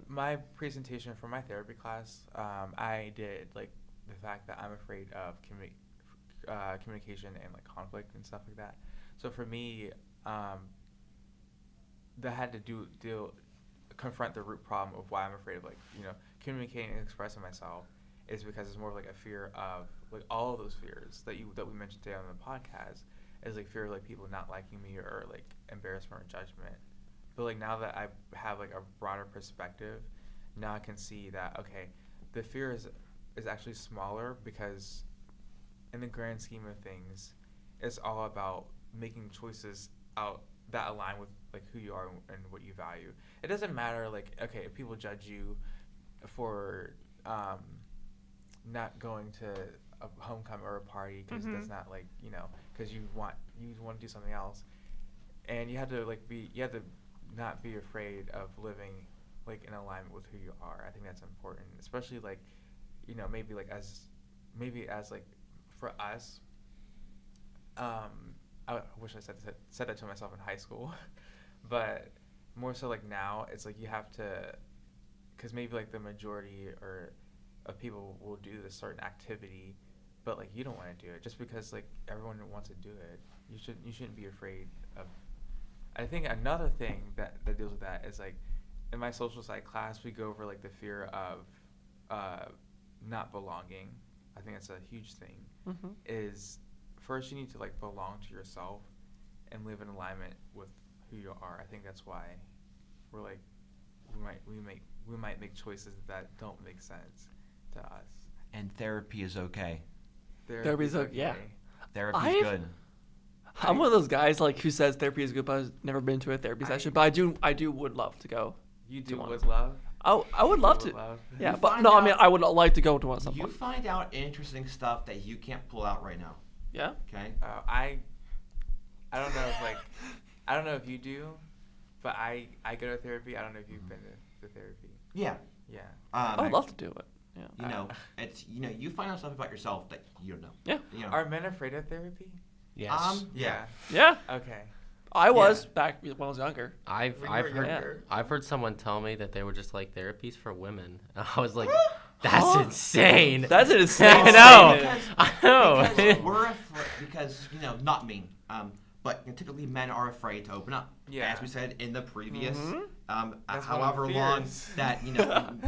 My presentation for my therapy class, I did like the fact that I'm afraid of communication and like conflict and stuff like that. So for me, that had to confront the root problem of why I'm afraid of like communicating and expressing myself, is because it's more of like a fear of like all of those fears that we mentioned today on the podcast, is like fear of like people not liking me, or like embarrassment or judgment. But like now that I have like a broader perspective, now I can see that okay, the fear is actually smaller, because in the grand scheme of things, it's all about making choices out that align with like who you are and what you value. It doesn't matter like, okay, if people judge you for not going to a homecoming or a party because that's not like because you want to do something else, and you have to not be afraid of living like in alignment with who you are. I think that's important, especially like maybe as like for us. I wish I said that to myself in high school, but more so like now it's like you have to, because maybe like the majority of people will do this certain activity, but like you don't want to do it just because like everyone wants to do it. You shouldn't be afraid of. I think another thing that deals with that is like in my social psych class we go over like the fear of not belonging. I think that's a huge thing. Is first you need to like belong to yourself and live in alignment with who you are. I think that's why we're like we might make choices that don't make sense to us. And therapy is okay. Therapy's okay. Yeah. Therapy's good. I'm one of those guys like who says therapy is good, but I've never been to a therapy session. But I would love to go. You do one. with love? I would love to. Yeah, You but find no, I out- mean I would like to go to one at some You point. find out interesting stuff that you can't pull out right now. Yeah. Okay. I don't know if like I don't know if you do, but I go to therapy. I don't know if you've been to therapy. Yeah. Yeah. I would love to do it. Yeah. It's you find out stuff about yourself that you don't know. Yeah. You know. Are men afraid of therapy? Yes. Yeah. Yeah. Okay. I was back when I was younger. I've When you were heard younger. I've heard someone tell me that they were just like therapies for women. I was like, that's insane. That's an insane I know. statement. I know. Because we're afraid, because, not me, but typically men are afraid to open up. Yeah. As we said in the previous, Mhm. That's however one of the long fears. that,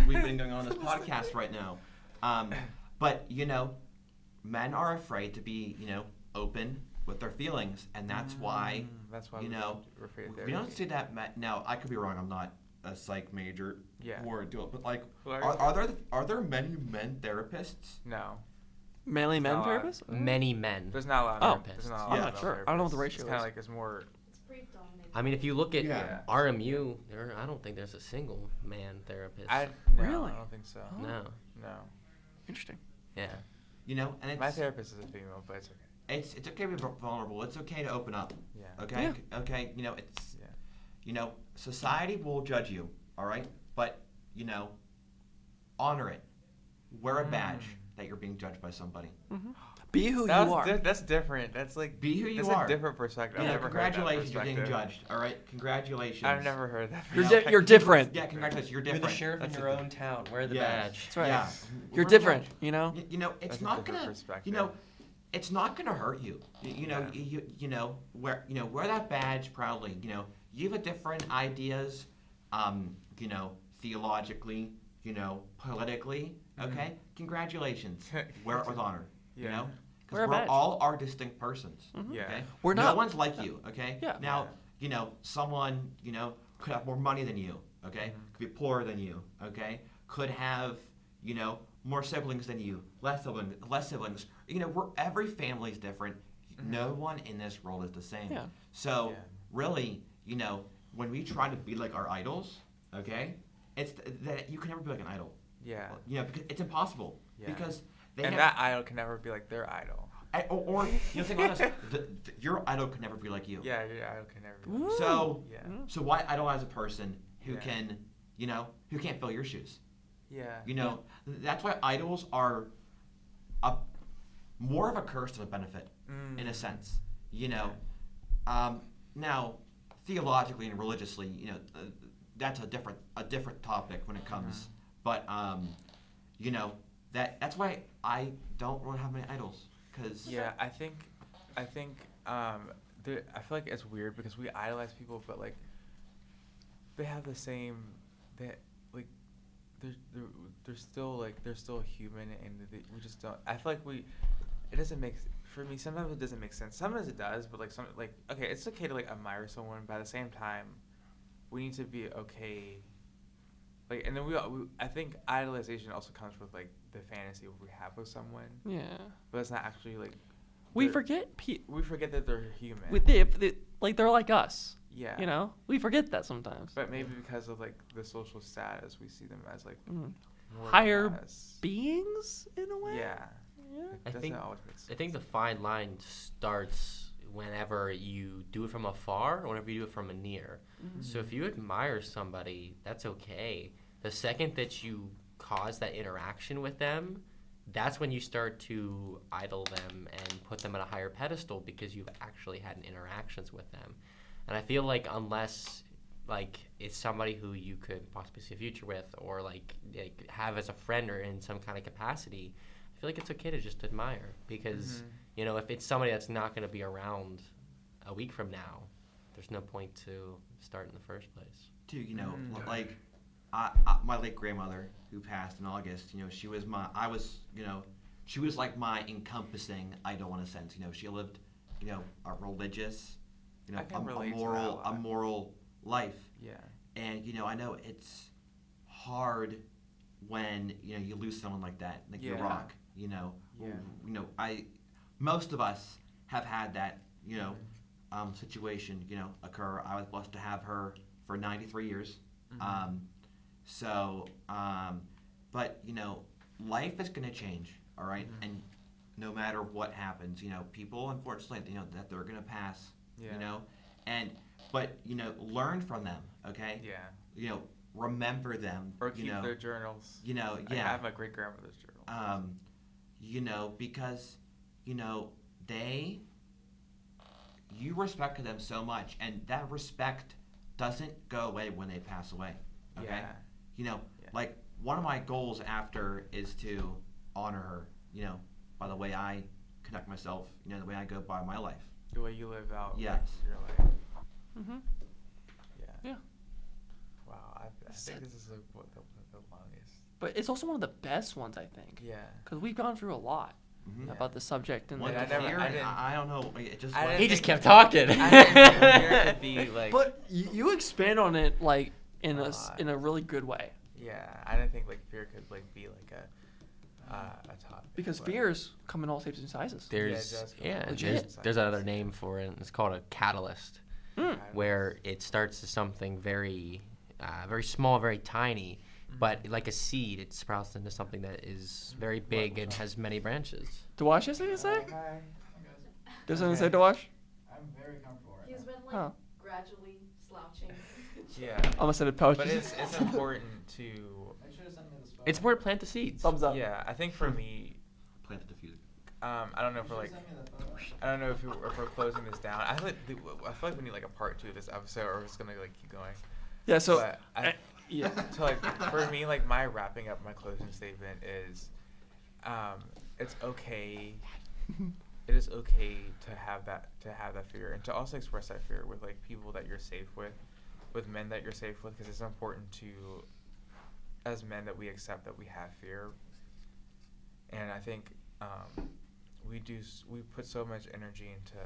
we've been going on this podcast right now. But, men are afraid to be, open with their feelings, and that's why, That's why you know, we're afraid of we don't therapy. see that. Now, I could be wrong. I'm not a psych major Yeah. or do it, but like, Well, are there many men therapists? No. Manly men No, therapists? Many men. There's not a lot Oh. of There's not a I'm lot not of sure. I don't know what the therapists. ratio It's kind is. of like it's more. It's pretty dominated. I mean, if you look at Yeah. RMU, I don't think there's a single man therapist. No, Really? I don't think so. No. No. Interesting. Yeah. And it's My therapist is a female, but it's okay. it's okay to be vulnerable. It's okay to open up. Yeah. Okay. Yeah. Okay. It's Yeah. society will judge you. All right. But honor it. Wear a badge that you're being judged by somebody. Be who you are. That's different. That's like Be who you that's are. a different perspective. I've never heard that Congratulations, you're getting perspective. judged. All right. Congratulations. I've never heard that. You're perspective. you're different. Yeah. Congratulations. You're You're different. the sheriff in That's your it. own town. Wear the Yeah. badge. That's right. Yeah. You're We're different. judged. You know. It's That's a not different gonna. perspective. It's not gonna hurt you. Yeah. Wear that badge proudly. You have different ideas. Theologically. Politically. Okay. Congratulations. Wear it with honor. Yeah. Wear a Because we're badge. all are distinct persons. Yeah. Okay. We're No not. one's like you. Okay. Yeah. Now, someone could have more money than you. Okay. Could be poorer than you. Okay. Could have more siblings than you. Less siblings. Every family is different. No one in this world is the same. Yeah. So Yeah. really, when we try to be like our idols, okay, it's that you can never be like an idol. Yeah. Because it's impossible. Yeah. Because they And have, that idol can never be like their idol. or think about this, your idol can never be like you. Yeah, your idol can never be. Ooh. So Yeah. so why idolize a person who Yeah. can who can't fill your shoes? Yeah. That's why idols are more of a curse than a benefit in a sense. Now theologically and religiously, that's a different topic when it comes. But that's why I don't really have many idols because Yeah, I think I feel like it's weird because we idolize people, but like they have the same they're still human, and we just don't. I feel like it doesn't make for me. Sometimes it doesn't make sense. Sometimes it does, but okay, it's okay to admire someone, but at the same time, we need to be okay. And then I think idolization also comes with the fantasy we have with someone, Yeah. but it's not actually We they're- forget. we forget that they're human. They're like us. Yeah. We forget that sometimes. But maybe because of the social status, we see them as Mm. more Higher class. beings in a way. Yeah. Yeah. It I doesn't think- always make sense. I think the fine line starts whenever you do it from afar or whenever you do it from a near. So if you admire somebody, that's okay. The second that you cause that interaction with them, that's when you start to idol them and put them on a higher pedestal because you've actually had interactions with them. And I feel like unless it's somebody who you could possibly see a future with or have as a friend or in some kind of capacity, I feel like it's okay to just admire because if it's somebody that's not going to be around a week from now, there's no point to start in the first place. too, my late grandmother who passed in August, she was she was like my encompassing idol in a sense. She lived, a religious, I can a relate to that a lot. moral life. Yeah. And, I know it's hard when, you lose someone like that, like your Yeah. rock, Yeah. Most of us have had that, situation, occur. I was blessed to have her for 93 years. But life is going to change, all right? And no matter what happens, people, unfortunately, that they're going to pass, Yeah. but learn from them, okay? Yeah. Remember them, Or keep their journals. yeah. I have my great grandmother's journal. Because they you respected them so much, and that respect doesn't go away when they pass away. Okay? Yeah. You know, Yeah. like one of my goals after is to honor her, you know, by the way I conduct myself, you know, the way I go by my life. The way you live out like, Yes. your life. Mm-hmm. Yeah. Yeah. Wow, I think this is like the longest. But it's also one of the best ones, I think. Yeah. Because we've gone through a lot Mhm. about the subject. And One I to never- fear, I didn't- I don't know. It just I was- didn't He just think- kept talking. I didn't think fear could be like. But you expand on it like in A a lot. in a really good way. Yeah, I didn't think like fear could like be like a topic. Because but- fears come in all shapes and sizes. There's just yeah, legit. there's another name for it. It's called a catalyst, Mm. where it starts as something very, very small, very tiny, but like a seed, it sprouts into something that is very big and has many branches. Dawash has something to say? Hi. There's something to say, Dawash? I'm very comfortable right He's now. been like Oh. gradually slouching. Yeah, Almost said it pouch. but it's important to. Make sure to send me this photo. It's where to plant the seeds. Thumbs up. Yeah, I think for me, Plant the diffuser. I don't know if we're like. Send me the photo. I don't know if we're closing this down. I feel like we need like a part 2 of this episode, or it's gonna like keep going. Yeah, so But yeah. so like for me, like my wrapping up my closing statement is, it's okay. It is okay to have that fear, and to also express that fear with like people that you're safe with men that you're safe with, because it's important to, as men, that we accept that we have fear. And I think we put so much energy into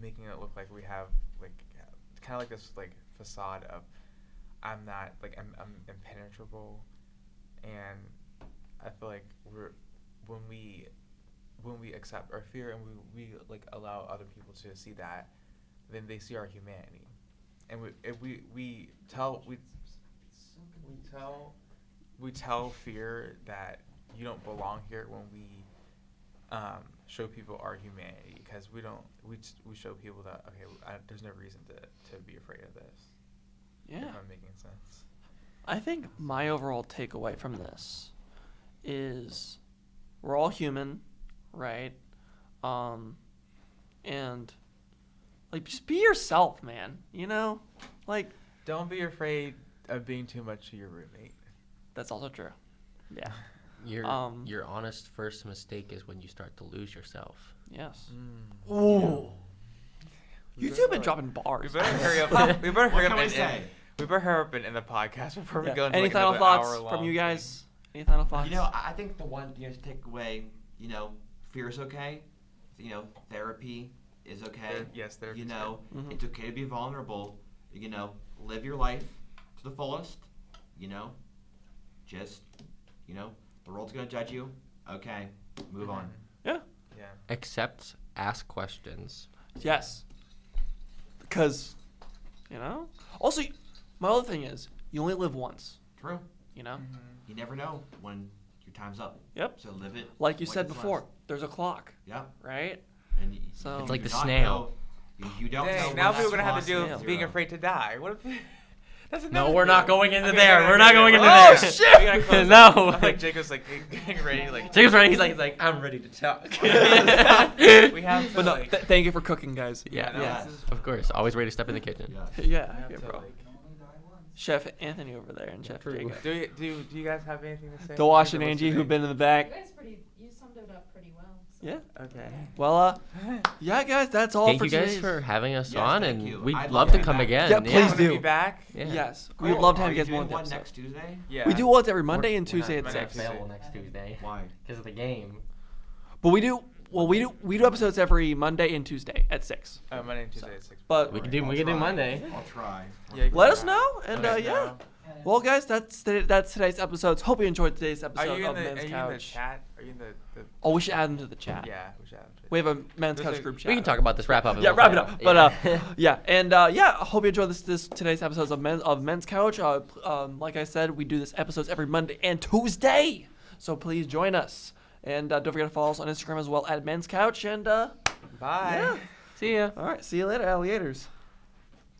making it look like we have like kind of like this like facade of I'm not like I'm impenetrable, and I feel like when we accept our fear and we like allow other people to see that, then they see our humanity, and we tell fear that you don't belong here when we show people our humanity, because we show people that there's no reason to be afraid of this. Yeah. If I'm making sense. I think my overall takeaway from this is we're all human, right? And like just be yourself, man. You know? Like Don't be afraid of being too much to your roommate. that's also true. Yeah. Your honest first mistake is when you start to lose yourself. Yes. Mm. Ooh. We You better, two have been like- dropping We bars. better hurry up. We better hurry What up can we and say? we better hurry up and end the podcast before we Yeah. go into Any like final another thoughts hour-long from you thing. guys? Any final thoughts? You know, I think the one thing to take away, you know, fear is okay. You know, therapy is okay. Yes, therapy You is know, Mhm. it's okay to be vulnerable. You know, live your life to the fullest. You know, just, you know, the world's gonna judge you. Okay, move on. Yeah. Yeah. Accept, ask questions. Yes. Because, you know? Also, my other thing is, you only live once, True. you know? Mm-hmm. You never know when your time's up. Yep. So live it. Like you said it's before, last. there's a clock, Yep. right? And So- you It's like do the not snail. know- you don't know. Dang, when now that people are gonna have to clock deal snail. with being zero. afraid to die. What if? That's No, another we're not thing. going into Okay, there. okay, We're okay, not okay. going into Oh, there. shit! We gotta close No. up. Like Jacob's like getting ready. Like Jacob's ready. He's like, I'm ready to talk. we have to. But no, like, thank you for cooking, guys. Yeah, no, yeah. this is- of course. Always ready to step in the kitchen. Yeah. Yeah, we yeah, have to, bro. like- You can only die once. Chef Anthony over there and Chef True. Jacob. do you guys have anything to say? Dawash and Or Angie, listening? who've been in the You back. guys you summed it up pretty well. So. Yeah. Okay. Well, yeah, guys, that's all Thank for you guys today's. for having us Yes, on, thank and you. we'd I'd love love to to come be back. again. Yeah, please Wanna do. be back? Yeah. Yes, Oh, we would love to are have you guys doing more on the one episode. next Tuesday? Yeah. We do once every Monday We're- and we're Tuesday not at Monday, 6. Tuesday. next Tuesday Why? because of the game. But we do episodes every Monday and Tuesday at 6. Monday and Tuesday at 6. But We can do I'll Monday. try. I'll try. Yeah, you can let us try. know, and Let us yeah. know. Well, guys, that's today's episodes. Hope you enjoyed today's Are episode you of in the Men's Are you in the Couch. chat? Are you in the Oh, we should add them to the chat. Yeah, we should. Have to. We have a Men's There's Couch a- group chat. We can talk about this wrap up. Yeah, wrap it up. But yeah. yeah, and yeah, I hope you enjoyed this today's episodes of Men's Couch. Like I said, we do this episodes every Monday and Tuesday, so please join us. And don't forget to follow us on Instagram as well at Men's Couch. And Bye. yeah, See ya. all right, see you later, alligators.